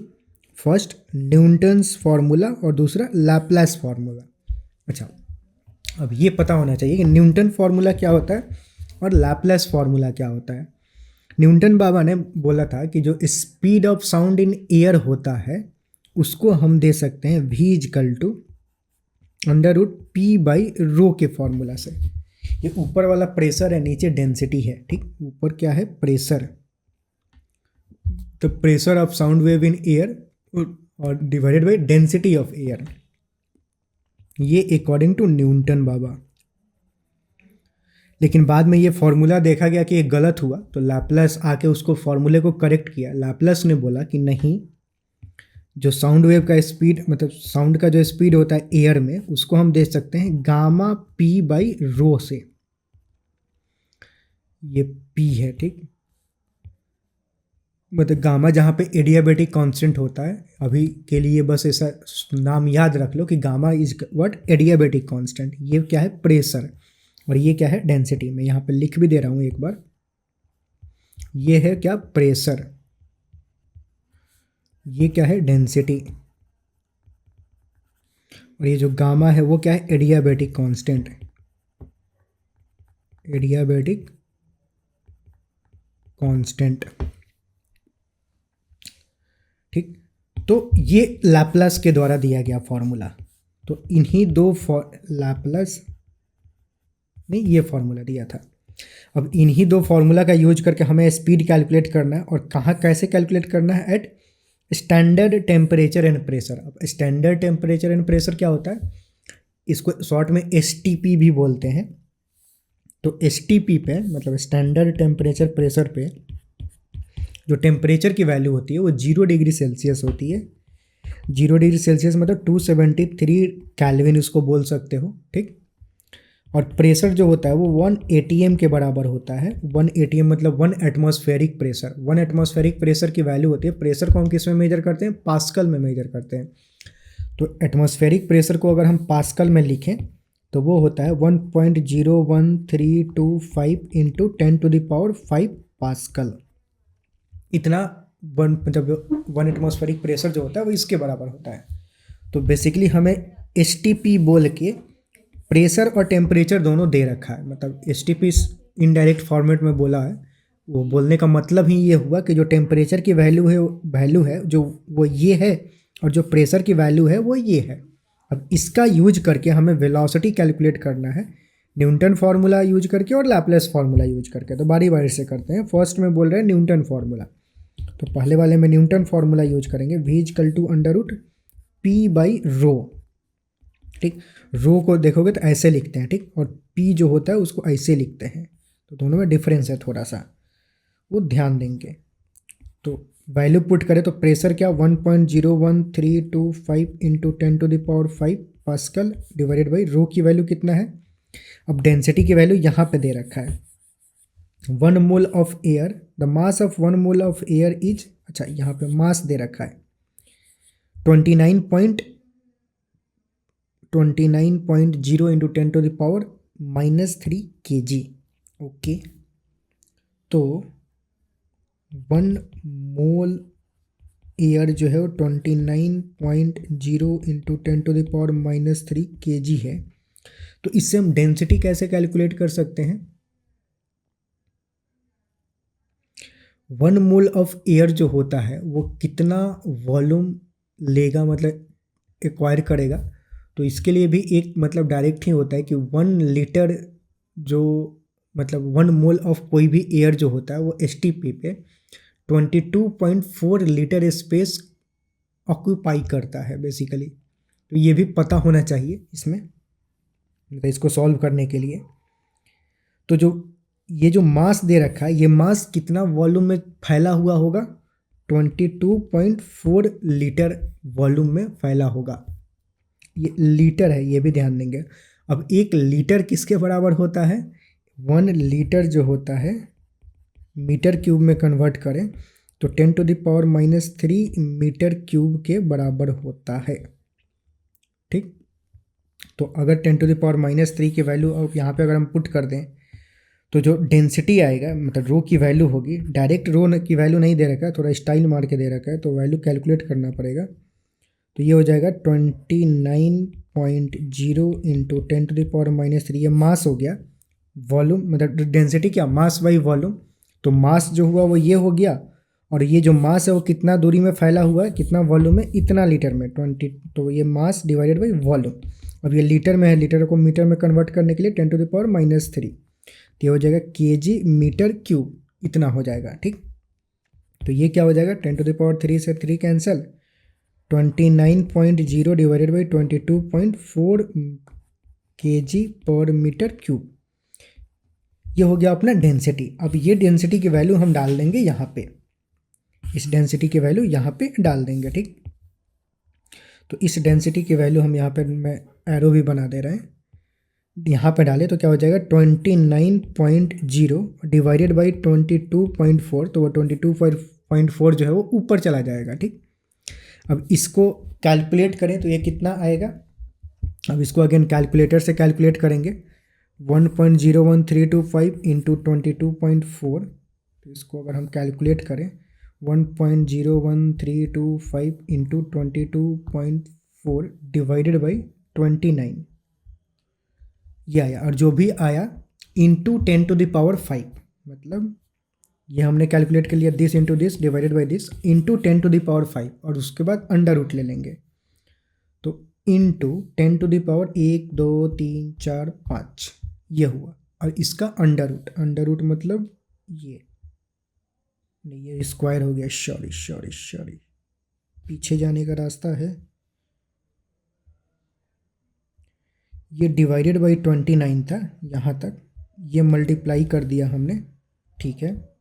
first Newton's formula और दूसरा लैप्लास फार्मूला। अच्छा, अब ये पता होना चाहिए कि न्यूटन फार्मूला क्या होता है और लैप्लास फार्मूला क्या होता है। न्यूटन बाबा ने बोला था कि जो speed of sound in air होता है उसको हम दे सकते हैं v=√p/ρ के फॉर्मूला से। ये ऊपर वाला प्रेशर है, नीचे डेंसिटी है। ठीक, ऊपर क्या है? Pressure. The pressure of sound wave in air और divided by density of air, ये अकॉर्डिंग टू न्यूटन बाबा। लेकिन बाद में ये फॉर्मूला देखा गया कि ये गलत हुआ, तो लैप्लास आके उसको फॉर्मूले को करेक्ट किया। लैप्लास ने बोला कि नहीं, जो साउंड वेव का स्पीड, मतलब साउंड का जो स्पीड होता है एयर में, उसको हम दे सकते हैं γ/p/ρ से। ये p है। ठीक, मतलब गामा जहाँ पे एडियाबेटिक कांस्टेंट होता है, अभी के लिए बस ऐसा नाम याद रख लो कि gamma is what? Adiabatic constant. ये क्या है? प्रेशर। और ये क्या है? डेंसिटी। मैं यहाँ पे लिख भी दे रहा हूँ एक बार। ये है क्या? प्रेशर। ये क्या है? डेंसिटी। और ये जो गामा है वो क्या है? Adiabatic constant. Adiabatic constant. ठीक, तो ये लैपलास के द्वारा दिया गया फॉर्मूला। तो इन्हीं दो लैपलास ने ये फॉर्मूला दिया था। अब इन्हीं दो फॉर्मूला का यूज करके हमें स्पीड कैलकुलेट करना है, और कहाँ कैसे कैलकुलेट करना है, at standard temperature and pressure. अब स्टैंडर्ड टेम्परेचर एंड प्रेशर क्या होता है, इसको शॉर्ट में STP भी बोलते हैं। तो STP पे मतलब स्टैंडर्ड टेम्परेचर प्रेशर पे जो टेम्परेचर की वैल्यू होती है वो 0 डिग्री सेल्सियस होती है। 0 डिग्री सेल्सियस मतलब 273 कैल्विन उसको बोल सकते हो। ठीक, और प्रेशर जो होता है वो 1 ATM के बराबर होता है। 1 ATM मतलब 1 एटमॉस्फेरिक प्रेशर। 1 एटमॉस्फेरिक प्रेशर की वैल्यू होती है, प्रेशर को हम किस में मेजर करते हैं, पास्कल में मेजर करते हैं। तो एटमॉस्फेरिक प्रेशर को अगर हम पास्कल में लिखें तो वो होता है 1.01325 इंटू 10⁵ पास्कल। इतना मतलब 1 एटमॉस्फेरिक प्रेशर जो होता है वो इसके बराबर होता है। तो बेसिकली हमें STP बोल के प्रेशर और टेम्परेचर दोनों दे रखा है। मतलब STP इनडायरेक्ट फॉर्मेट में बोला है, वो बोलने का मतलब ही ये हुआ कि जो टेम्परेचर की वैल्यू है जो वो ये है, और जो प्रेशर की वैल्यू है वो ये है। अब इसका यूज करके हमें वेलोसिटी कैलकुलेट करना है, न्यूटन फार्मूला यूज करके और लैपलेस फार्मूला यूज करके। तो बारी बारी से करते हैं। फर्स्ट में बोल रहे हैं न्यूटन फार्मूला, तो पहले वाले में न्यूटन फार्मूला यूज करेंगे, V=√P/ρ। ठीक, रो को देखोगे तो ऐसे लिखते हैं, ठीक, और P जो होता है उसको ऐसे लिखते हैं। तो दोनों में डिफरेंस है थोड़ा सा, वो ध्यान देंगे। तो वैल्यू पुट करें तो प्रेशर क्या 1.01325 into 10⁵ pascal divided by rho की वैल्यू कितना है। अब डेंसिटी की वैल्यू यहाँ पे दे रखा है 1 mole of air, the mass of 1 mole of air is, अच्छा यहाँ पे मास दे रखा है 29.0 इंटू 10⁻³ kg। ओके, तो 1 मोल एयर जो है वो 29.0 इंटू 10⁻³ kg है। तो इससे हम डेंसिटी कैसे कैलकुलेट कर सकते हैं, 1 मोल ऑफ एयर जो होता है वो कितना वॉल्यूम लेगा, मतलब एक्वायर करेगा। तो इसके लिए भी एक मतलब डायरेक्ट ही होता है कि 1 लीटर जो मतलब 1 मोल ऑफ कोई भी एयर जो होता है वो STP पे 22.4 लीटर स्पेस ऑक्यूपाई करता है बेसिकली। तो ये भी पता होना चाहिए इसमें, मतलब इसको सॉल्व करने के लिए। तो जो ये जो मास दे रखा है, ये मास कितना वॉल्यूम में फैला हुआ होगा, 22.4 लीटर वॉल्यूम में फैला होगा। ये लीटर है, ये भी ध्यान देंगे। अब 1 लीटर किसके बराबर होता है, 1 लीटर जो होता है मीटर क्यूब में कन्वर्ट करें तो 10⁻³ मीटर क्यूब के बराबर होता है। ठीक, तो अगर 10⁻³ की वैल्यू अब यहाँ पे अगर हम पुट कर दें तो जो डेंसिटी आएगा, मतलब रो की वैल्यू होगी, डायरेक्ट रो की वैल्यू नहीं दे रखा है, थोड़ा स्टाइल मार के दे रखा है, तो वैल्यू कैलकुलेट करना पड़ेगा। तो ये हो जाएगा 29.0 इंटू 10⁻³ ये मास हो गया। वॉल्यूम मतलब डेंसिटी क्या, मास बाई वॉल्यूम। तो मास जो हुआ वो ये हो गया, और ये जो मास है वो कितना दूरी में फैला हुआ है, कितना वॉल्यूम में, इतना लीटर में 20। तो ये मास डिवाइडेड बाई वॉल्यूम। अब ये लीटर में है, लीटर को मीटर में कन्वर्ट करने के लिए 10⁻³ तो ये हो जाएगा kg मीटर क्यूब, इतना हो जाएगा। ठीक, तो ये क्या हो जाएगा 10⁻³ से 3 कैंसिल, 29.0 डिवाइडेड बाई 22.4 kg पर मीटर क्यूब। ये हो गया अपना डेंसिटी। अब ये डेंसिटी की वैल्यू हम डाल देंगे यहाँ पे, इस डेंसिटी की वैल्यू यहाँ पे डाल देंगे। ठीक, तो इस डेंसिटी की वैल्यू हम यहाँ पे, मैं एरो भी बना दे रहे हैं, यहाँ पे डालें तो क्या हो जाएगा 29.0 डिवाइडेड बाई 22.4, तो वो 22.4 जो है वो ऊपर चला जाएगा। ठीक, अब इसको कैलकुलेट करें तो ये कितना आएगा, अब इसको अगेन कैलकुलेटर से कैलकुलेट करेंगे 1.01325 इंटू 22.4। तो इसको अगर हम कैलकुलेट करें 1.01325 इंटू 22.4 डिवाइडेड बाई 29, ये आया, और जो भी आया इंटू 10⁵, मतलब ये हमने कैलकुलेट कर लिया, this into this divided by this into 10⁵ और उसके बाद अंडर रूट ले लेंगे। तो इंटू 10⁻, 1 2 3 4 5 ये हुआ, और इसका अंडर रूट मतलब ये नहीं, ये स्क्वायर हो गया, सॉरी पीछे जाने का रास्ता है। ये डिवाइडेड बाई 29 था यहाँ तक, ये मल्टीप्लाई कर दिया हमने, ठीक है।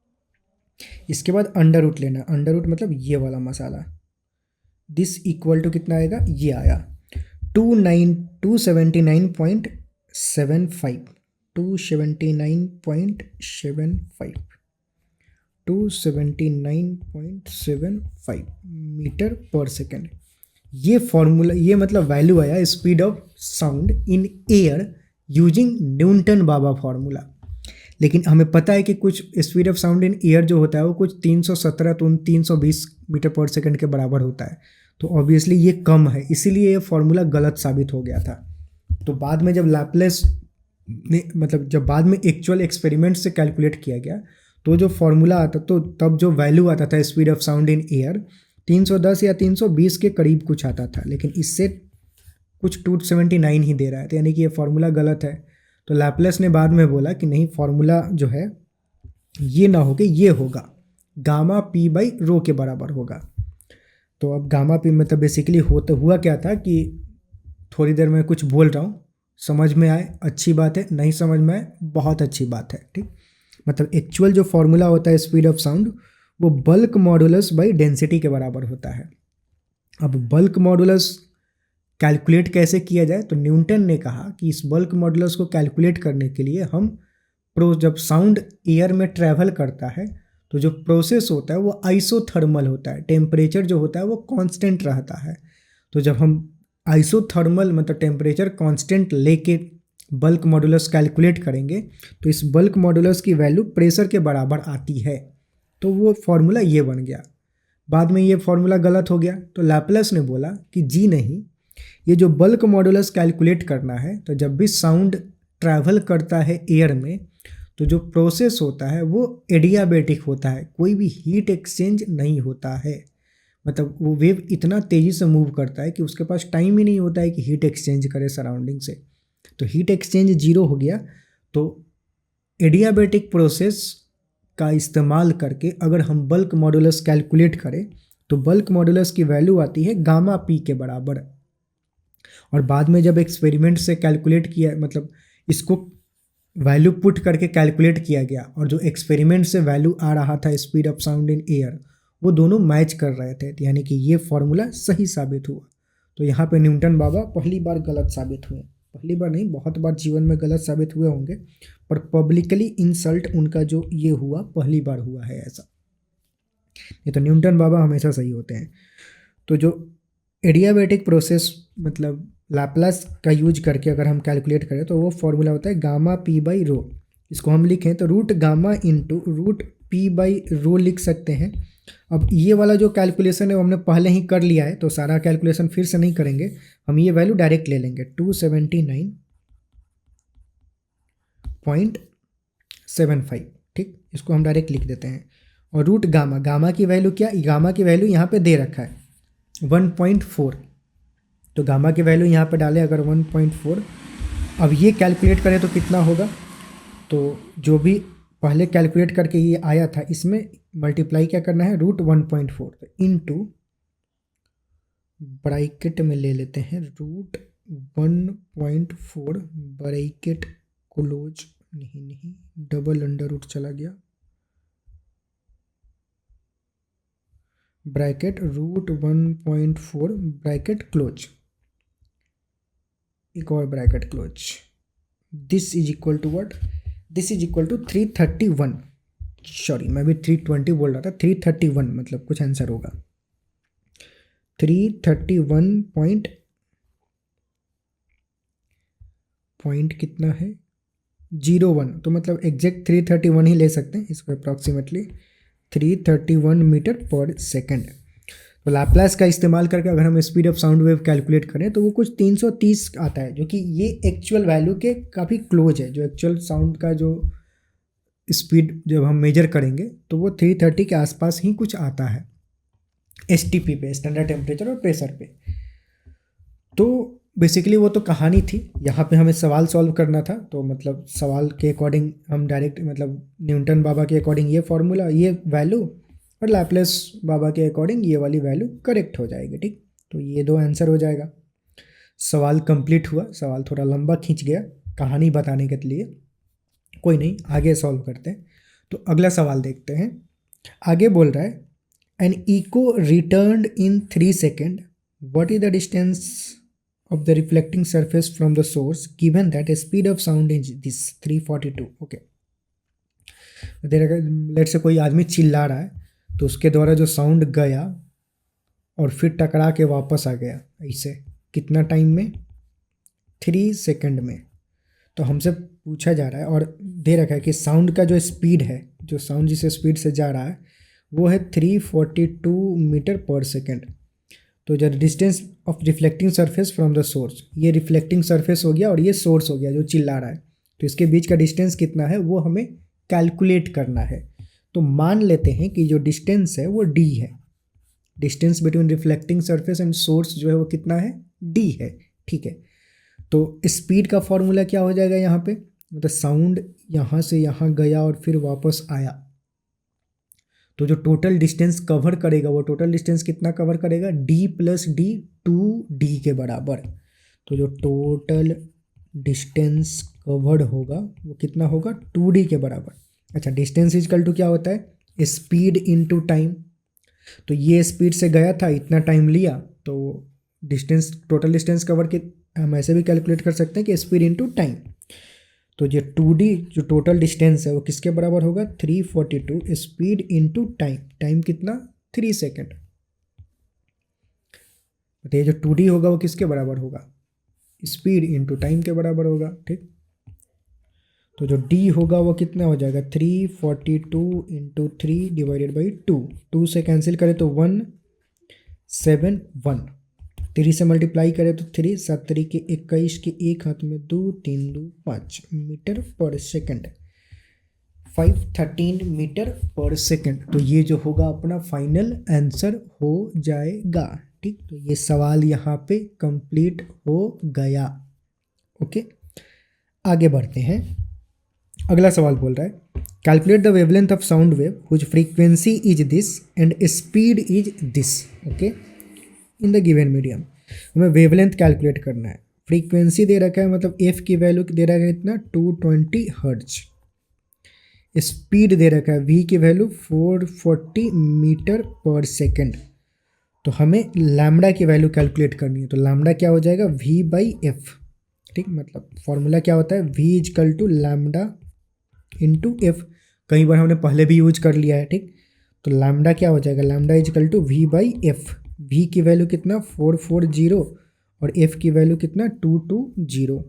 इसके बाद अंडर रूट लेना, अंडर रूट मतलब ये वाला मसाला, दिस इक्वल टू कितना आएगा, ये आया 279.75 279.75 मीटर पर सेकेंड। ये फॉर्मूला, ये मतलब वैल्यू आया speed of sound in air using Newton Baba formula. लेकिन हमें पता है कि कुछ speed of sound in air जो होता है वो कुछ 317 तो 320 मीटर पर सेकंड के बराबर होता है, तो ऑब्वियसली ये कम है, इसीलिए ये फॉर्मूला गलत साबित हो गया था। तो बाद में जब लैप्लेस ने मतलब जब बाद में एक्चुअल एक्सपेरिमेंट से कैलकुलेट किया गया तो जो फॉर्मूला आता, तो तब जो वैल्यू आता था speed of sound in air 310 या 320 के करीब कुछ आता था, लेकिन इससे कुछ 279 ही दे रहा है, तो यानी कि ये फार्मूला गलत है। तो लैप्लेस ने बाद में बोला कि नहीं, फार्मूला जो है ये ना होके ये होगा, गामा पी बाई रो के बराबर होगा। तो अब गामा पी मतलब बेसिकली हुआ क्या था कि थोड़ी देर में कुछ बोल रहा हूँ, समझ में आए अच्छी बात है, नहीं समझ में आए बहुत अच्छी बात है, ठीक। मतलब एक्चुअल जो फार्मूला होता है स्पीड ऑफ साउंड वो बल्क मॉडुलस बाई डेंसिटी के बराबर होता है। अब बल्क मॉडुलस कैलकुलेट कैसे किया जाए, तो न्यूटन ने कहा कि इस बल्क मॉडुलस को कैलकुलेट करने के लिए हम जब साउंड एयर में ट्रैवल करता है तो जो प्रोसेस होता है वो आइसोथर्मल होता है, टेम्परेचर जो होता है वो कांस्टेंट रहता है। तो जब हम आइसोथर्मल मतलब टेम्परेचर कांस्टेंट लेके बल्क मॉडुलस कैलकुलेट करेंगे तो इस बल्क मॉडुलस की वैल्यू प्रेशर के बराबर आती है, तो वो फार्मूला ये बन गया। बाद में ये फार्मूला गलत हो गया, तो लैप्लेस ने बोला कि जी नहीं, ये जो बल्क मॉडुलस कैलकुलेट करना है, तो जब भी साउंड ट्रैवल करता है एयर में तो जो प्रोसेस होता है वो एडियाबेटिक होता है, कोई भी हीट एक्सचेंज नहीं होता है। मतलब वो वेव इतना तेज़ी से मूव करता है कि उसके पास टाइम ही नहीं होता है कि हीट एक्सचेंज करे सराउंडिंग से, तो हीट एक्सचेंज जीरो हो गया। तो एडियाबेटिक प्रोसेस का इस्तेमाल करके अगर हम बल्क मॉडुलस कैलकुलेट करें तो बल्क मॉडुलस की वैल्यू आती है गामा पी के बराबर। और बाद में जब एक्सपेरिमेंट से कैलकुलेट किया, मतलब इसको वैल्यू पुट करके कैलकुलेट किया गया और जो एक्सपेरिमेंट से वैल्यू आ रहा था speed of sound in air, वो दोनों मैच कर रहे थे, यानी कि ये फॉर्मूला सही साबित हुआ। तो यहाँ पे न्यूटन बाबा पहली बार गलत साबित हुए, पहली बार नहीं बहुत बार जीवन में गलत साबित हुए होंगे, पर पब्लिकली इंसल्ट उनका जो ये हुआ पहली बार हुआ है ऐसा। ये तो न्यूटन बाबा हमेशा सही होते हैं। तो जो एडियाबेटिक प्रोसेस मतलब लैप्लास का यूज करके अगर हम कैलकुलेट करें तो वो फॉर्मूला होता है गामा पी बाई रो। इसको हम लिखें तो root gamma into root p by rho लिख सकते हैं। अब ये वाला जो कैलकुलेशन है वो हमने पहले ही कर लिया है, तो सारा कैलकुलेशन फिर से नहीं करेंगे, हम ये वैल्यू डायरेक्ट ले लेंगे 279.75, ठीक। इसको हम डायरेक्ट लिख देते हैं। और रूट गामा की वैल्यू क्या, गामा की वैल्यू यहाँ पे दे रखा है 1.4, तो गामा की वैल्यू यहाँ पे डालें अगर 1.4। अब ये कैलकुलेट करें तो कितना होगा, तो जो भी पहले कैलकुलेट करके ये आया था इसमें मल्टीप्लाई क्या करना है, रूट 1.4 इंटू ब्रैकेट में ले लेते हैं रूट 1.4 ब्रैकेट क्लोज, नहीं डबल अंडर रूट चला गया, ब्रैकेट रूट 1.4 ब्रैकेट क्लोज, एक और bracket close, this is equal to what, this is equal to 331, sorry मैं भी 320 बोल रहा था, 331 मतलब कुछ आंसर होगा 331 पॉइंट कितना है 01, तो मतलब एग्जैक्ट 331 ही ले सकते हैं इसको, अप्रॉक्सीमेटली 331 मीटर पर सेकेंड। तो लैप्लास का इस्तेमाल करके अगर हम speed of sound wave calculate करें तो वो कुछ 330 आता है, जो कि ये एक्चुअल वैल्यू के काफ़ी क्लोज है, जो एक्चुअल साउंड का जो स्पीड जब हम मेजर करेंगे तो वो 330 के आसपास ही कुछ आता है STP पे, स्टैंडर्ड टेम्परेचर और प्रेशर पे। तो बेसिकली वो तो कहानी थी, यहाँ पे हमें सवाल सॉल्व करना था। तो मतलब सवाल के अकॉर्डिंग हम डायरेक्ट मतलब न्यूटन बाबा के अकॉर्डिंग ये फार्मूला, ये वैल्यू, और लैप्लेस बाबा के अकॉर्डिंग ये वाली वैल्यू करेक्ट हो जाएगी। ठीक, तो ये दो आंसर हो जाएगा। सवाल कंप्लीट हुआ। सवाल थोड़ा लंबा खींच गया कहानी बताने के लिए, कोई नहीं, आगे सॉल्व करते हैं। तो अगला सवाल देखते हैं। आगे बोल रहा है an echo returned in 3 second, what is the distance of the reflecting surface from the source given that a speed of sound is this 342। Okay, let say कोई आदमी चिल्ला रहा है तो उसके द्वारा जो साउंड गया और फिर टकरा के वापस आ गया, ऐसे कितना टाइम में? 3 सेकंड में। तो हमसे पूछा जा रहा है और दे रखा है कि साउंड का जो स्पीड है, जो साउंड जिस स्पीड से जा रहा है वो है 342 मीटर पर सेकेंड। तो जो distance of reflecting surface from the source, ये रिफ्लेक्टिंग सरफेस हो गया और ये सोर्स हो गया जो चिल्ला रहा है, तो इसके बीच का डिस्टेंस कितना है वो हमें कैलकुलेट करना है। तो मान लेते हैं कि जो डिस्टेंस है वो d है। Distance between reflecting surface and source जो है वो कितना है? d है। ठीक है, तो स्पीड का फॉर्मूला क्या हो जाएगा यहाँ पे? मतलब साउंड यहाँ से यहाँ गया और फिर वापस आया, तो जो टोटल डिस्टेंस कवर करेगा वो टोटल डिस्टेंस कितना कवर करेगा? d प्लस डी, 2d के बराबर। तो जो टोटल डिस्टेंस कवर्ड होगा वो कितना होगा? 2d के बराबर। अच्छा, डिस्टेंस इजकल टू क्या होता है? Speed into time. तो ये स्पीड से गया था, इतना टाइम लिया, तो डिस्टेंस, टोटल डिस्टेंस कवर के हम ऐसे भी कैलकुलेट कर सकते हैं कि स्पीड इनटू टाइम। तो ये 2d जो टोटल डिस्टेंस है वो किसके बराबर होगा? 342 स्पीड इनटू टाइम। टाइम कितना? 3 सेकेंड। तो ये जो 2d होगा वो किसके बराबर होगा? स्पीड इनटू टाइम के बराबर होगा। ठीक, तो जो d होगा वो कितना हो जाएगा? 342 इंटू 3 डिवाइडेड बाई 2। 2 से कैंसिल करें तो 171। 3 से मल्टीप्लाई करें तो 3, 7 3 के 21 के एक हाथ में 2, 3 2 5 metre per second, 513 metre per second. तो ये जो होगा अपना फाइनल आंसर हो जाएगा। ठीक, तो ये सवाल यहाँ पे कंप्लीट हो गया। ओके, आगे बढ़ते हैं। अगला सवाल बोल रहा है calculate the wavelength of sound wave whose frequency is this and speed is this. Okay, in the given medium हमें वेवलेंथ कैलकुलेट करना है। फ्रीक्वेंसी दे रखा है, मतलब एफ की वैल्यू दे रखा है इतना 220 हर्ट्ज। स्पीड दे रखा है वी की वैल्यू 440 मीटर पर सेकेंड। तो हमें लैम्डा की वैल्यू कैलकुलेट करनी है। तो लैम्डा क्या हो जाएगा? V by f. ठीक, मतलब फॉर्मूला क्या होता है? V equal to lambda into f. कई बार हमने पहले भी यूज कर लिया है। ठीक, तो लैम्डा क्या हो जाएगा? Lambda equal to v by f. V की वैल्यू कितना? 440 और एफ की वैल्यू कितना? 220।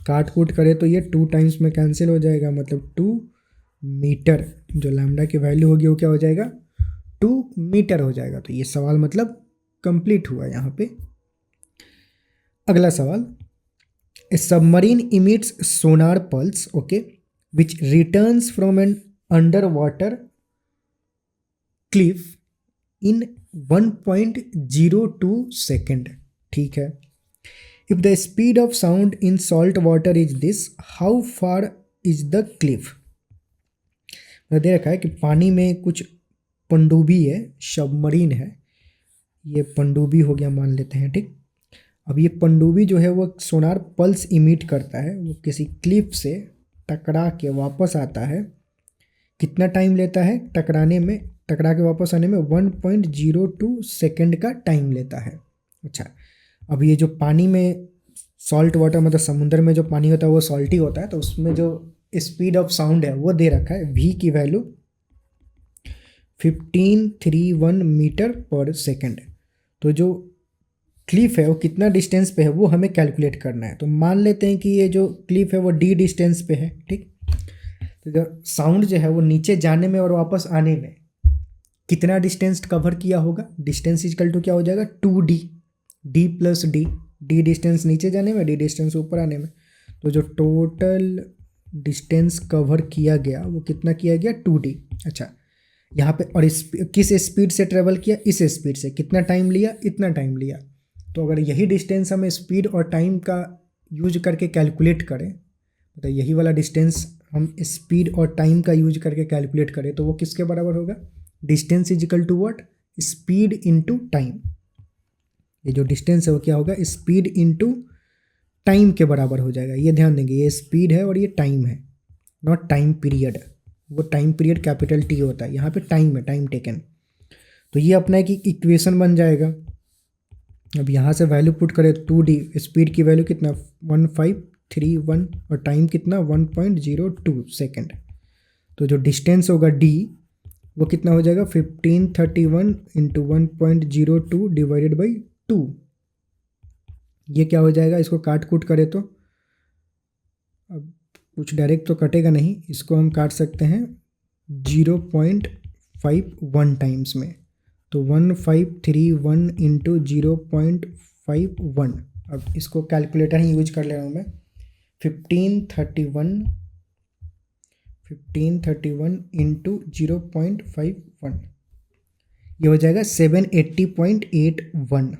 काट कूट करें तो ये 2 टाइम्स में कैंसिल हो जाएगा, मतलब 2 मीटर। जो लैम्डा की वैल्यू होगी वो क्या हो जाएगा? 2 मीटर हो जाएगा। तो ये सवाल मतलब कंप्लीट हुआ यहाँ पे। अगला सवाल, a submarine emits sonar pulse, okay, which returns from an under water cliff in 1.02 second. ठीक है, if the speed of sound in salt water is this, how far is the cliff. दे रखा है कि पानी में कुछ पनडुब्बी है, सबमरीन है, ये पनडुब्बी हो गया मान लेते हैं। ठीक, अब ये पनडुब्बी जो है वो सोनार पल्स इमिट करता है, वो किसी क्लिफ से टकरा के वापस आता है। कितना टाइम लेता है टकराने में? टकरा के वापस आने में 1.02 सेकेंड का टाइम लेता है। अच्छा, अब ये जो पानी में सॉल्ट वाटर, मतलब समुद्र में जो पानी होता है वो सॉल्टी होता है, तो उसमें जो स्पीड ऑफ साउंड है वो दे रखा है वी की वैल्यू 1531 मीटर पर सेकेंड। तो जो क्लिफ है वो कितना डिस्टेंस पे है वो हमें कैलकुलेट करना है। तो मान लेते हैं कि ये जो क्लिफ है वो d डिस्टेंस पे है। ठीक, तो जो साउंड जो है वो नीचे जाने में और वापस आने में कितना डिस्टेंस कवर किया होगा? डिस्टेंस इजकल टू क्या हो जाएगा? 2d, d plus D. d distance नीचे जाने में, d डिस्टेंस ऊपर आने में। तो जो टोटल डिस्टेंस कवर किया गया वो कितना किया गया 2D। अच्छा, यहाँ पे और किस स्पीड से ट्रेवल किया, इस स्पीड से, कितना टाइम लिया, इतना टाइम लिया। तो अगर यही डिस्टेंस हम स्पीड और टाइम का यूज करके कैलकुलेट करें, मतलब यही वाला डिस्टेंस हम स्पीड और टाइम का यूज करके कैलकुलेट करें, तो वो किसके बराबर होगा, distance is equal to what, speed into time. ये जो डिस्टेंस है वो क्या होगा, स्पीड इनटू टाइम के बराबर हो जाएगा। ये ध्यान देंगे, ये स्पीड है और ये टाइम है, नॉट टाइम पीरियड। वो टाइम पीरियड कैपिटल टी होता है, यहाँ पे टाइम है, टाइम टेकन। तो ये अपना एक इक्वेशन बन जाएगा। अब यहाँ से वैल्यू पुट करें 2D, स्पीड की वैल्यू कितना 1531 और टाइम कितना 1.02 सेकेंड। तो जो डिस्टेंस होगा D वो कितना हो जाएगा 1531 इंटू 1.02 डिवाइडेड बाई 2। ये क्या हो जाएगा, इसको काट कूट करें तो अब कुछ डायरेक्ट तो कटेगा नहीं, इसको हम काट सकते हैं 0.51 टाइम्स में। तो 1531 इंटू 0.51। अब इसको कैलकुलेटर ही यूज कर ले रहा हूँ मैं। 1531 इंटू 0.51, ये हो जाएगा 780.81।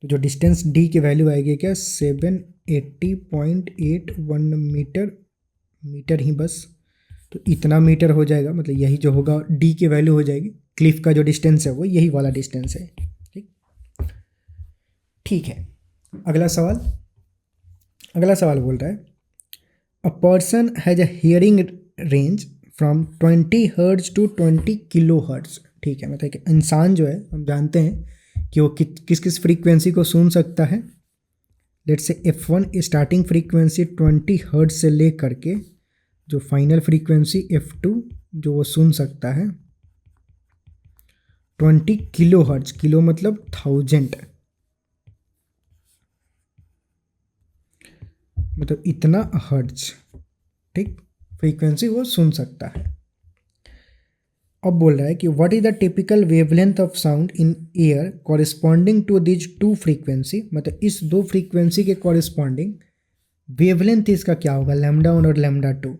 तो जो डिस्टेंस D की वैल्यू आएगी क्या 780.81 मीटर ही बस। तो इतना मीटर हो जाएगा, मतलब यही जो होगा D की वैल्यू हो जाएगी। क्लिफ का जो डिस्टेंस है वो यही वाला डिस्टेंस है। ठीक है, अगला सवाल बोल रहा है a person has a hearing range from 20 hertz to 20 kilohertz. ठीक है, मतलब कि इंसान जो है, हम जानते हैं कि वो किस किस फ्रीक्वेंसी को सुन सकता है। Let's say F1 starting frequency 20 hertz से ले करके जो फाइनल फ्रीक्वेंसी F2 जो वो सुन सकता है 20 किलो हर्ट्ज। किलो मतलब 1000, मतलब इतना हर्ट्ज, ठीक, फ्रीक्वेंसी वो सुन सकता है। अब बोल रहा है कि what is the typical wavelength of sound in air corresponding to these two frequency, मतलब इस दो फ्रीक्वेंसी के कॉरिस्पॉन्डिंग वेवलेंथ इसका क्या होगा, λ1 और λ2।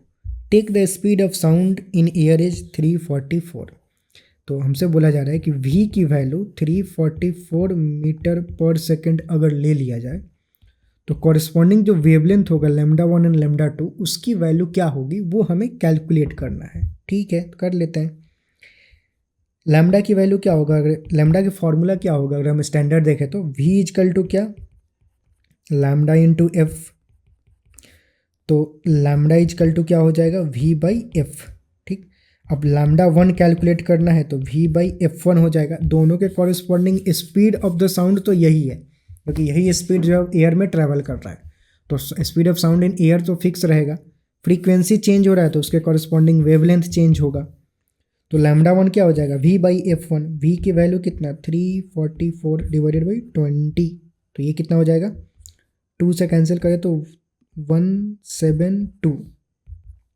Take the speed of sound in air is 344। तो हमसे बोला जा रहा है कि v की वैल्यू 344 मीटर पर सेकेंड अगर ले लिया जाए तो कॉरिस्पॉन्डिंग जो वेवलेंथ होगा λ1 एंड λ2 उसकी वैल्यू क्या होगी वो हमें कैलकुलेट करना है। ठीक है, कर लेते हैं। लैम्डा की वैल्यू क्या होगा, अगर लैम्डा की फॉर्मूला क्या होगा अगर हम स्टैंडर्ड देखें तो v इजकल टू क्या, लैम्डा इंटू एफ। तो लैम्डा इजकल टू क्या हो जाएगा v बाई एफ। ठीक, अब लैम्डा 1 कैलकुलेट करना है तो v बाई F1 हो जाएगा। दोनों के corresponding speed of the sound तो यही है, क्योंकि यही स्पीड जो एयर में ट्रैवल कर रहा है। तो speed of sound in air तो फिक्स रहेगा, फ्रीक्वेंसी चेंज हो रहा है तो उसके कॉरिस्पॉन्डिंग वेवलेंथ चेंज होगा। तो λ1 क्या हो जाएगा v बाई F1। v की वैल्यू कितना 344 डिवाइडेड बाई 20। तो ये कितना हो जाएगा, 2 से कैंसिल करें तो 172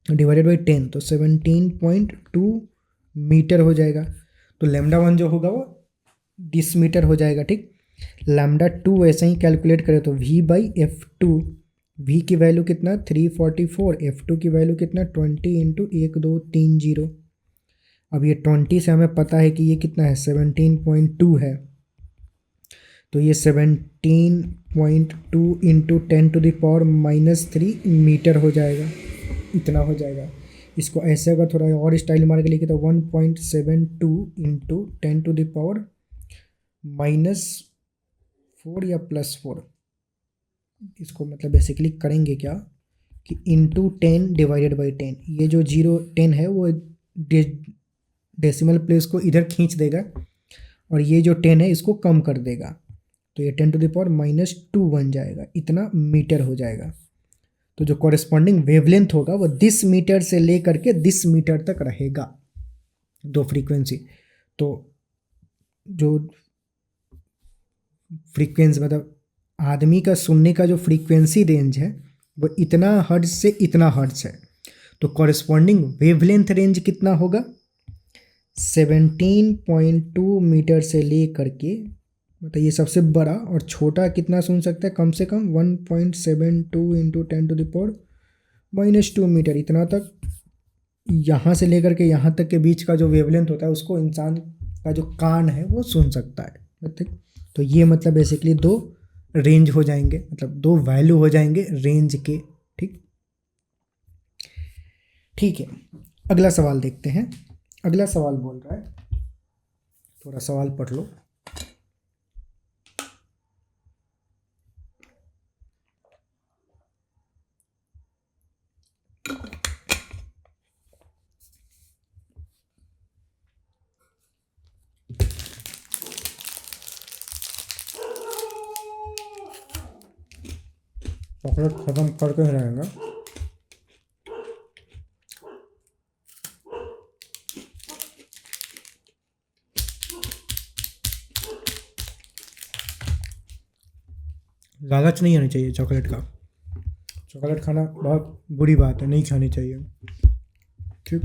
डिवाइडेड बाई 10, तो 17.2 मीटर हो जाएगा। तो λ1 जो होगा वो 20 मीटर हो जाएगा। ठीक, λ2 ऐसे ही कैलकुलेट करें तो v बाई F2। v की वैल्यू कितना 344, F2 की वैल्यू कितना 20 इंटू 1230। अब ये 20 से हमें पता है कि ये कितना है 17.2 है, तो ये 17.2 इंटू 10⁻³ मीटर हो जाएगा, इतना हो जाएगा। इसको ऐसे अगर थोड़ा और स्टाइल मार के लिखे तो 1.72 इंटू 10⁻⁻4 या +4। इसको मतलब बेसिकली करेंगे क्या कि इंटू 10 डिवाइडेड बाई 10। ये जो 10 है वो डेसिमल प्लेस को इधर खींच देगा और ये जो 10 है इसको कम कर देगा, तो ये 10⁻⁻2 बन जाएगा, इतना मीटर हो जाएगा। तो जो कॉरेस्पॉन्डिंग वेवलेंथ होगा वो 10 मीटर से ले करके 10 मीटर तक रहेगा, दो फ्रीक्वेंसी। तो जो फ्रीक्वेंसी मतलब आदमी का सुनने का जो फ्रीक्वेंसी रेंज है वो इतना हर्ट्ज से इतना हर्ट्ज है, तो कॉरेस्पॉन्डिंग वेवलेंथ रेंज कितना होगा 17.2 मीटर से ले करके, मतलब ये सबसे बड़ा, और छोटा कितना सुन सकता है कम से कम 1.72 इंटू 10⁻⁴ -2 मीटर इतना तक, यहाँ से लेकर के यहाँ तक के बीच का जो वेवलेंथ होता है उसको इंसान का जो कान है वो सुन सकता है। ठीक, तो ये मतलब बेसिकली दो रेंज हो जाएंगे, मतलब दो वैल्यू हो जाएंगे रेंज के। ठीक ठीक है, अगला सवाल देखते हैं। अगला सवाल बोल रहा है, थोड़ा सवाल पढ़ लो। चॉकलेट खत्म करके ही रहेगा। लालच नहीं आनी चाहिए चॉकलेट का। चॉकलेट खाना बहुत बुरी बात है, नहीं खानी चाहिए। ठीक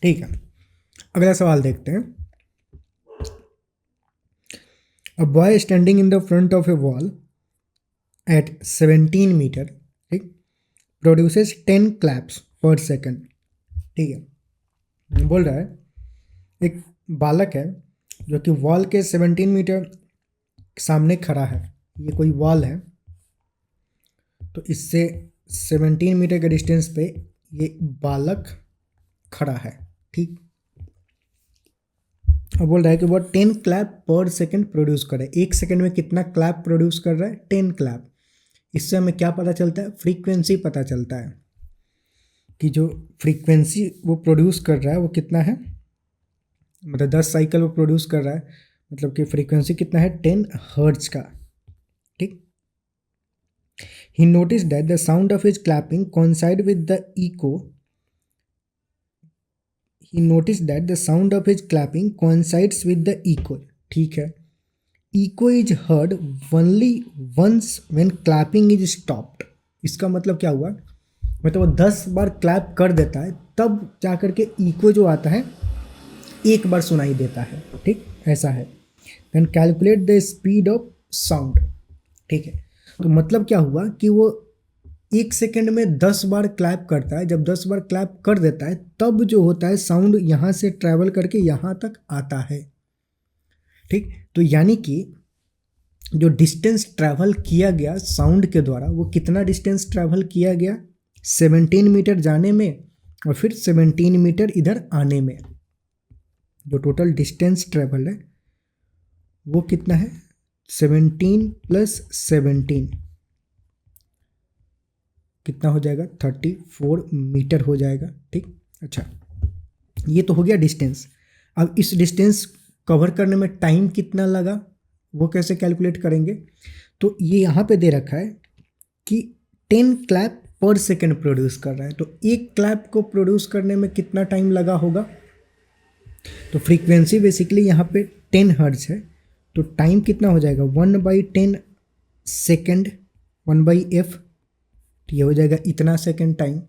ठीक है, अगला सवाल देखते हैं। A boy standing in the front of a wall at 17 metre, ठीक, प्रोड्यूसेस 10 क्लैप्स पर सेकेंड। ठीक है, बोल रहा है एक बालक है जो कि वॉल के 17 मीटर सामने खड़ा है। ये कोई वॉल है, तो इससे 17 मीटर के डिस्टेंस पे ये बालक खड़ा है। ठीक, अब बोल रहा है कि वो 10 क्लैप पर सेकेंड प्रोड्यूस कर रहा है। एक सेकेंड में कितना क्लैप प्रोड्यूस कर रहा है? 10 क्लैप। इससे हमें क्या पता चलता है? फ्रीक्वेंसी पता चलता है कि जो फ्रीक्वेंसी वो प्रोड्यूस कर रहा है वो कितना है, मतलब 10 साइकिल वो प्रोड्यूस कर रहा है, मतलब कि फ्रीक्वेंसी कितना है? 10 हर्ट्ज का। ठीक, he notice that the sound of his clapping coincide with the echo. He noticed that the sound of his clapping coincides with the echo. ठीक है, echo is heard only once when clapping is stopped. इसका मतलब क्या हुआ? मतलब वो 10 बार clap कर देता है तब जा कर के इको जो आता है एक बार सुनाई देता है। ठीक, ऐसा है। Then calculate the speed of sound. ठीक है, तो मतलब क्या हुआ कि वो एक सेकेंड में 10 बार क्लैप करता है। जब 10 बार क्लैप कर देता है तब जो होता है साउंड यहाँ से ट्रैवल करके यहाँ तक आता है। ठीक, तो यानी कि जो डिस्टेंस ट्रैवल किया गया साउंड के द्वारा वो कितना डिस्टेंस ट्रैवल किया गया? 17 मीटर जाने में और फिर 17 मीटर इधर आने में। जो टोटल डिस्टेंस ट्रैवल है वो कितना है? 17 + 17 कितना हो जाएगा? 34 मीटर हो जाएगा। ठीक, अच्छा, ये तो हो गया डिस्टेंस। अब इस डिस्टेंस कवर करने में टाइम कितना लगा वो कैसे कैलकुलेट करेंगे? तो ये यहाँ पे दे रखा है कि 10 क्लैप पर सेकेंड प्रोड्यूस कर रहा है, तो एक क्लैप को प्रोड्यूस करने में कितना टाइम लगा होगा? तो फ्रीक्वेंसी बेसिकली यहाँ पे 10 हर्ट्ज है, तो टाइम कितना हो जाएगा? 1/10 सेकेंड, 1/f, ये हो जाएगा इतना सेकेंड टाइम।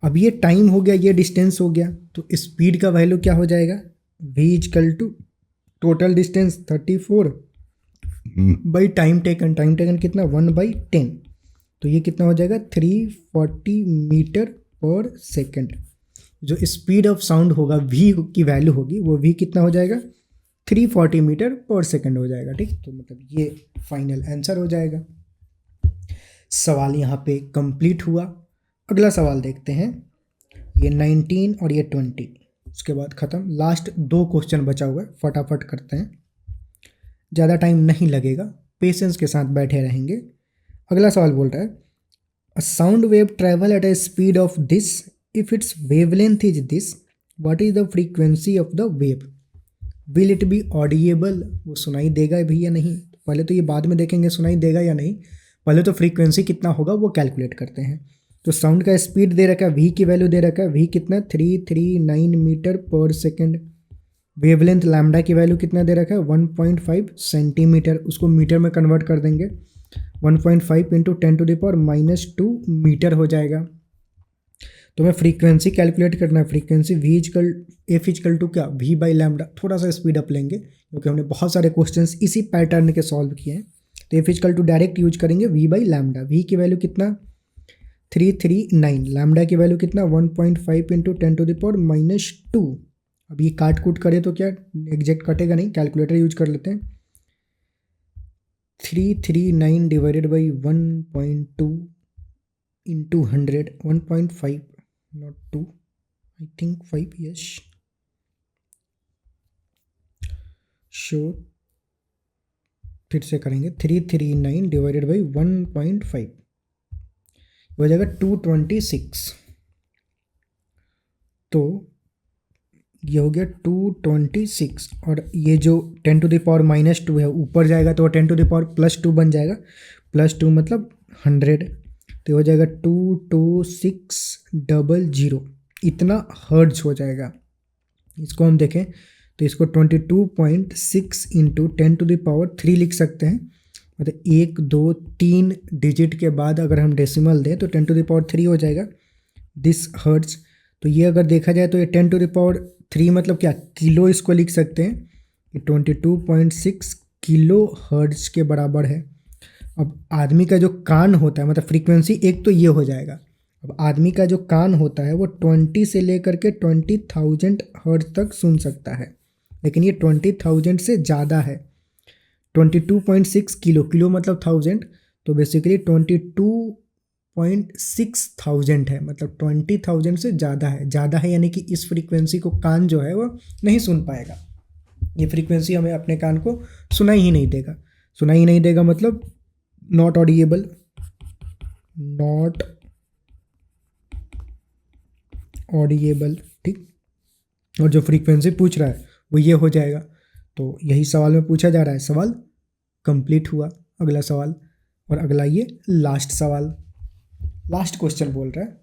अब ये टाइम हो गया, ये डिस्टेंस हो गया, तो स्पीड का वैल्यू क्या हो जाएगा? v = total distance 34 by time taken. Time taken कितना? 1/10, तो ये कितना हो जाएगा? 340 मीटर पर सेकेंड। जो स्पीड ऑफ साउंड होगा v की वैल्यू होगी वो v कितना हो जाएगा? 340 मीटर पर सेकेंड हो जाएगा। ठीक, तो मतलब ये फाइनल आंसर हो जाएगा। सवाल यहाँ पे कंप्लीट हुआ। अगला सवाल देखते हैं। ये 19 और ये 20, उसके बाद ख़त्म। लास्ट 2 क्वेश्चन बचा हुआ है, फटाफट करते हैं, ज़्यादा टाइम नहीं लगेगा, पेशेंस के साथ बैठे रहेंगे। अगला सवाल बोल रहा है, अ sound wave travel at A speed of this if it's wavelength is this, what is the frequency of the wave? Will it be audible? वो सुनाई देगा भी या नहीं? पहले तो ये बाद में देखेंगे सुनाई देगा या नहीं, पहले तो फ्रीक्वेंसी कितना होगा वो कैलकुलेट करते हैं। तो साउंड का स्पीड दे रखा है, v की वैल्यू दे रखा है, v कितना? 339 metre per second. Wavelength lambda की वैल्यू कितना दे रखा है? 1.5 सेंटीमीटर। उसको मीटर में कन्वर्ट कर देंगे, 1.5 × 10⁻⁻2 मीटर हो जाएगा। तो हमें फ्रीक्वेंसी कैलकुलेट करना है। फ्रीक्वेंसी f = क्या? v/λ। थोड़ा सा स्पीड अप लेंगे क्योंकि हमने बहुत सारे क्वेश्चंस इसी पैटर्न के सॉल्व किए हैं, तो f = डायरेक्ट यूज करेंगे v/λ। v की वैल्यू कितना? 339। लैम्डा की वैल्यू कितना 1.5 इंटू 10⁻⁻²। अब ये काट कूट करे तो क्या एग्जैक्ट कटेगा नहीं, कैलकुलेटर यूज कर लेते हैं। 339 divided by 1.2 into 100, 1.5 not 2, I think 5, yes. Show फिर से करेंगे, 339 डिवाइडेड बाई 1.5 हो जाएगा 226। तो ये हो गया 226, और ये जो 10⁻⁻² है ऊपर जाएगा तो 10⁻+2 बन जाएगा, +2 मतलब 100, तो हो जाएगा 22600। इतना हर्ट्ज हो जाएगा। इसको हम देखें तो इसको 22.6 इंटू 10⁻³ लिख सकते हैं, मतलब 1 2 3 डिजिट के बाद अगर हम डेसिमल दें तो 10⁻³ हो जाएगा दिस हर्ट्ज। तो ये अगर देखा जाए तो ये 10⁻³ मतलब क्या, किलो इसको लिख सकते हैं कि 22.6 किलो हर्ट्ज के बराबर है। अब आदमी का जो कान होता है, मतलब फ्रीक्वेंसी एक तो ये हो जाएगा। अब आदमी का जो कान होता है वो 20 से लेकर के 20,000 हर्ट्ज तक सुन सकता है, लेकिन ये 20,000 से ज़्यादा है। 22.6 किलो, किलो मतलब 1000, तो बेसिकली 22.6 है, मतलब 20,000 से ज़्यादा है। ज़्यादा है यानी कि इस फ्रीक्वेंसी को कान जो है वो नहीं सुन पाएगा। ये फ्रीक्वेंसी हमें अपने कान को सुनाई ही नहीं देगा। सुनाई ही नहीं देगा मतलब नॉट ऑडिएबल, नॉट ऑडिएबल, ठीक। और जो फ्रीक्वेंसी पूछ रहा है वो ये हो जाएगा। तो यही सवाल में पूछा जा रहा है। सवाल कंप्लीट हुआ। अगला सवाल, और अगला ये लास्ट सवाल, लास्ट क्वेश्चन बोल रहा है।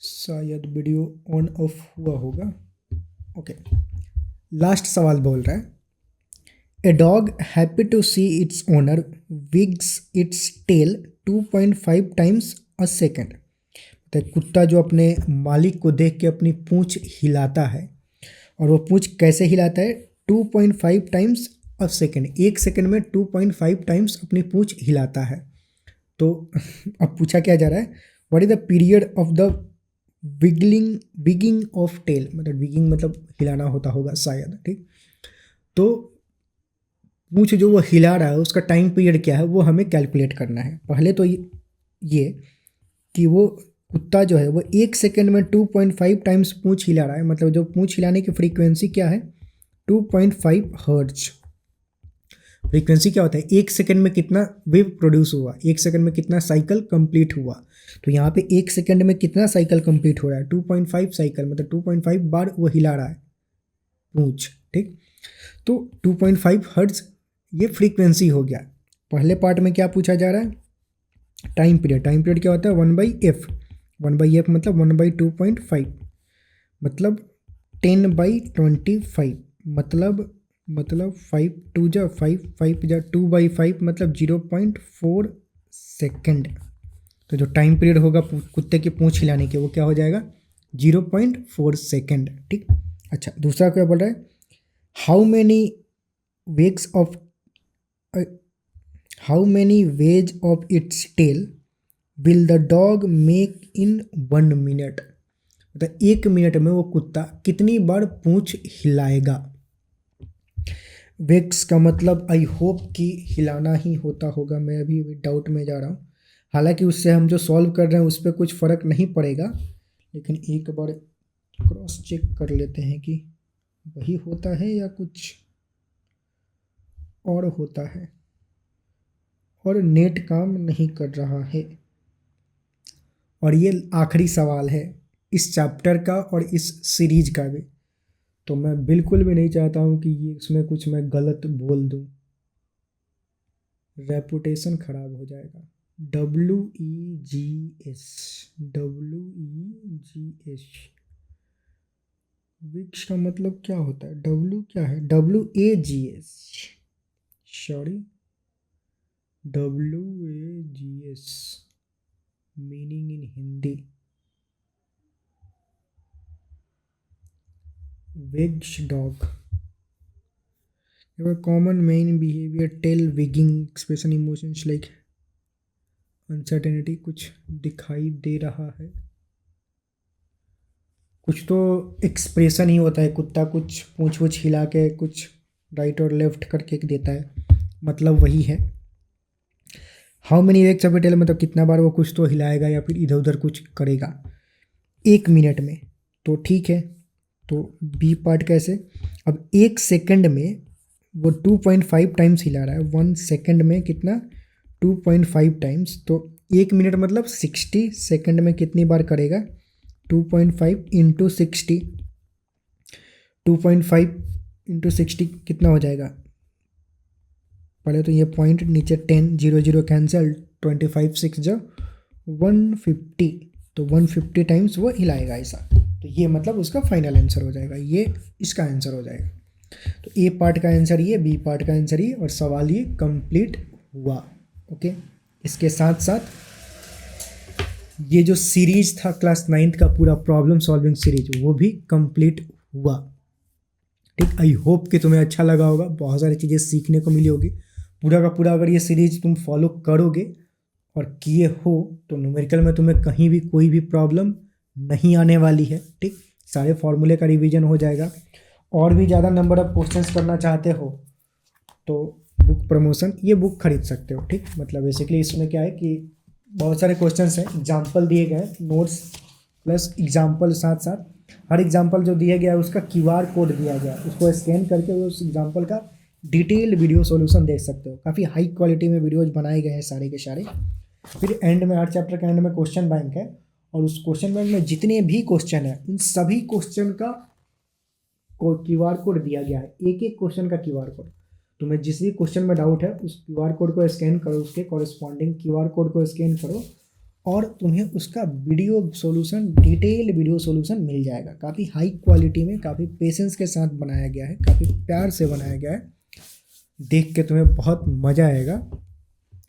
शायद वीडियो ऑन ऑफ हुआ होगा। ओके, लास्ट सवाल बोल रहा है, a dog happy to see its owner wags its tail 2.5 times a second. तो कुत्ता जो अपने मालिक को देख के अपनी पूंछ हिलाता है, और वो पूंछ कैसे हिलाता है, 2.5 टाइम्स अ सेकेंड, एक सेकेंड में 2.5 टाइम्स अपनी पूंछ हिलाता है। तो अब पूछा क्या जा रहा है, what is the period of the wigging of tail, मतलब विगिंग मतलब हिलाना होता होगा शायद, ठीक। तो पूंछ जो वो हिला रहा है उसका टाइम पीरियड क्या है वो हमें कैलकुलेट करना है। पहले तो ये कि वो कुत्ता जो है वो एक सेकेंड में 2.5 टाइम्स पूंछ हिला रहा है, मतलब जो पूंछ हिलाने की फ्रीक्वेंसी क्या है, 2.5 हर्ट्ज। फ्रीक्वेंसी क्या होता है, एक सेकेंड में कितना वेव प्रोड्यूस हुआ, एक सेकेंड में कितना साइकिल कंप्लीट हुआ। तो यहाँ पे एक सेकेंड में कितना साइकिल कंप्लीट हो रहा है, 2.5 साइकिल, मतलब 2.5 बार वो हिला रहा है पूंछ, ठीक। तो 2.5 हर्ट्ज ये फ्रीक्वेंसी हो गया। पहले पार्ट में क्या पूछा जा रहा है, टाइम पीरियड। टाइम पीरियड क्या होता है, 1/f, 1/f मतलब 1/2.5, मतलब 10/25, मतलब 5 2 जा 5, 5 जा 2/5 मतलब 0.4 सेकेंड। तो जो टाइम पीरियड होगा कुत्ते की पूंछ हिलाने के वो क्या हो जाएगा, 0.4 सेकेंड, ठीक। अच्छा, दूसरा क्या बोल रहा है, how many wags of how many wags of its tail will the dog make in 1 minute. मतलब 1 मिनट में वो कुत्ता कितनी बार पूंछ हिलाएगा। वेग्स का मतलब आई होप कि हिलाना ही होता होगा, मैं अभी डाउट में जा रहा हूँ। हालांकि उससे हम जो सॉल्व कर रहे हैं उस पर कुछ फ़र्क नहीं पड़ेगा, लेकिन एक बार क्रॉस चेक कर लेते हैं कि वही होता है या कुछ और होता है, और नेट काम नहीं कर रहा है। और ये आखिरी सवाल है इस चैप्टर का और इस सीरीज का भी, तो मैं बिल्कुल भी नहीं चाहता हूँ कि ये इसमें कुछ मैं गलत बोल दूँ, रेपुटेशन ख़राब हो जाएगा। WEGS, WEGS, विक्स का मतलब क्या होता है, W क्या है, WAGS, sorry, WAGS meaning in Hindi, wigs dog. Common main behaviour tail wigging expression emotions like uncertainty कुछ दिखाई दे रहा है, कुछ तो एक्सप्रेशन ही होता है, कुत्ता कुछ पूंछ वूछ हिला के कुछ राइट और लेफ्ट करके देता है, मतलब वही है। How many wags of tail, मतलब कितना बार वो कुछ तो हिलाएगा या फिर इधर उधर कुछ करेगा 1 मिनट में, तो ठीक है। तो बी पार्ट कैसे, अब 1 सेकंड में वो 2.5 टाइम्स हिला रहा है, 1 सेकंड में कितना 2.5 टाइम्स, तो 1 मिनट मतलब 60 सेकंड में कितनी बार करेगा 2.5 इंटू 60, 2.5 इंटू 60 कितना हो जाएगा, पहले तो ये पॉइंट नीचे 10 0 0 कैंसिल, 25 6 जो 150, तो 150 टाइम्स वो हिलाएगा ऐसा, तो ये मतलब उसका फाइनल आंसर हो जाएगा, ये इसका आंसर हो जाएगा। तो ए पार्ट का आंसर ये, बी पार्ट का आंसर ये, और सवाल ये कंप्लीट हुआ। ओके, इसके साथ साथ ये जो सीरीज था क्लास 9th का पूरा प्रॉब्लम सॉल्विंग सीरीज वो भी कंप्लीट हुआ। ठीक, आई होप कि तुम्हें अच्छा लगा होगा, बहुत सारी चीज़ें सीखने को मिली होगी। पूरा का पूरा अगर ये सीरीज तुम फॉलो करोगे और किए हो तो न्यूमेरिकल में तुम्हें कहीं भी कोई भी प्रॉब्लम नहीं आने वाली है। ठीक, सारे फॉर्मूले का रिवीजन हो जाएगा। और भी ज़्यादा नंबर ऑफ क्वेश्चंस करना चाहते हो तो बुक प्रमोशन ये बुक खरीद सकते हो। ठीक, मतलब बेसिकली इसमें क्या है कि बहुत सारे क्वेश्चंस हैं, एग्जाम्पल दिए गए हैं, नोट्स प्लस एग्जाम्पल, साथ साथ हर एग्जाम्पल जो दिया गया है उसका QR कोड दिया गया है, उसको स्कैन करके वो उस एग्जाम्पल का डिटेल वीडियो सॉल्यूशन देख सकते हो। काफ़ी हाई क्वालिटी में वीडियोज बनाए गए हैं सारे के सारे। फिर एंड में, हर चैप्टर के एंड में क्वेश्चन बैंक है, और उस क्वेश्चन बैंक में जितने भी क्वेश्चन है उन सभी क्वेश्चन का QR कोड दिया गया है, एक एक क्वेश्चन का QR कोड। तुम्हें जिस भी क्वेश्चन में डाउट है उस QR कोड को स्कैन करो, उसके कॉरेस्पॉन्डिंग QR कोड को स्कैन करो और तुम्हें उसका video solution, detail video solution मिल जाएगा। काफ़ी हाई क्वालिटी में, काफ़ी पेशेंस के साथ बनाया गया है, काफ़ी प्यार से बनाया गया है, देख के तुम्हें बहुत मज़ा आएगा।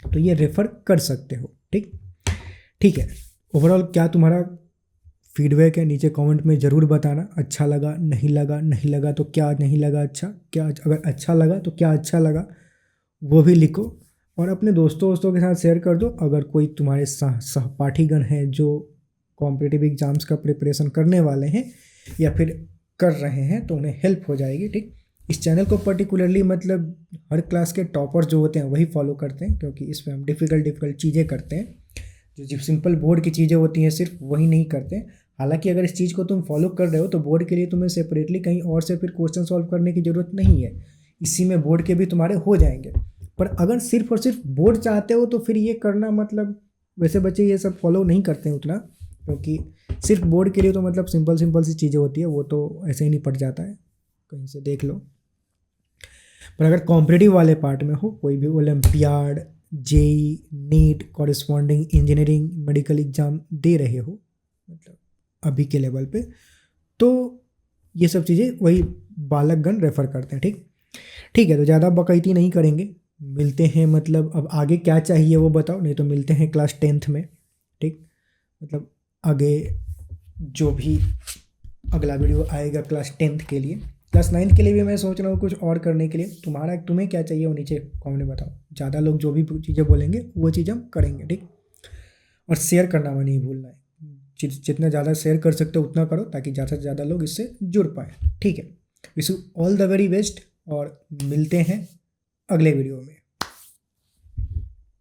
तो ये रेफ़र कर सकते हो। ठीक है। ओवरऑल क्या तुम्हारा फीडबैक है नीचे कमेंट में ज़रूर बताना। अच्छा लगा, नहीं लगा, नहीं लगा तो क्या नहीं लगा अच्छा, क्या अगर अच्छा लगा तो क्या अच्छा लगा वो भी लिखो, और अपने दोस्तों के साथ शेयर कर दो। अगर कोई तुम्हारे सहपाठीगण हैं जो कॉम्पिटिटिव एग्ज़ाम्स का प्रिपरेशन करने वाले हैं या फिर कर रहे हैं तो उन्हें हेल्प हो जाएगी। ठीक, इस चैनल को पर्टिकुलरली मतलब हर क्लास के टॉपर्स जो होते हैं वही फॉलो करते हैं, क्योंकि इसमें हम डिफ़िकल्ट चीज़ें करते हैं। जो सिंपल बोर्ड की चीज़ें होती हैं सिर्फ वही नहीं करते हैं। हालांकि अगर इस चीज़ को तुम फॉलो कर रहे हो तो बोर्ड के लिए तुम्हें सेपरेटली कहीं और से फिर क्वेश्चन सॉल्व करने की ज़रूरत नहीं है, इसी में बोर्ड के भी तुम्हारे हो जाएंगे। पर अगर सिर्फ और सिर्फ बोर्ड चाहते हो तो फिर ये करना, मतलब वैसे बच्चे ये सब फॉलो नहीं करते हैं उतना, क्योंकि सिर्फ बोर्ड के लिए तो मतलब सिंपल सी चीज़ें होती है, वो तो ऐसे ही नहीं पड़ जाता है, कहीं से देख लो। पर अगर कॉम्पिटिटिव वाले पार्ट में हो, कोई भी olympiad, JEE, NEET, corresponding engineering, medical exam दे रहे हो मतलब अभी के लेवल पे, तो ये सब चीज़ें वही बालकगण रेफ़र करते हैं। ठीक है, तो ज़्यादा बकैती नहीं करेंगे, मिलते हैं, मतलब अब आगे क्या चाहिए वो बताओ, नहीं तो मिलते हैं क्लास 10th में। ठीक, मतलब आगे जो भी अगला वीडियो आएगा क्लास 10th के लिए, क्लास 9th के लिए भी मैं सोच रहा हूँ कुछ और करने के लिए। तुम्हें क्या चाहिए वो नीचे कमेंट में बताओ। ज़्यादा लोग जो भी चीज़ें बोलेंगे वो चीज़ हम करेंगे। ठीक, और शेयर करना मैं नहीं भूलना है, जितना ज़्यादा शेयर कर सकते हो उतना करो, ताकि ज़्यादा से ज़्यादा लोग इससे जुड़ पाएँ। ठीक है, wish you all the very best, और मिलते हैं अगले वीडियो में।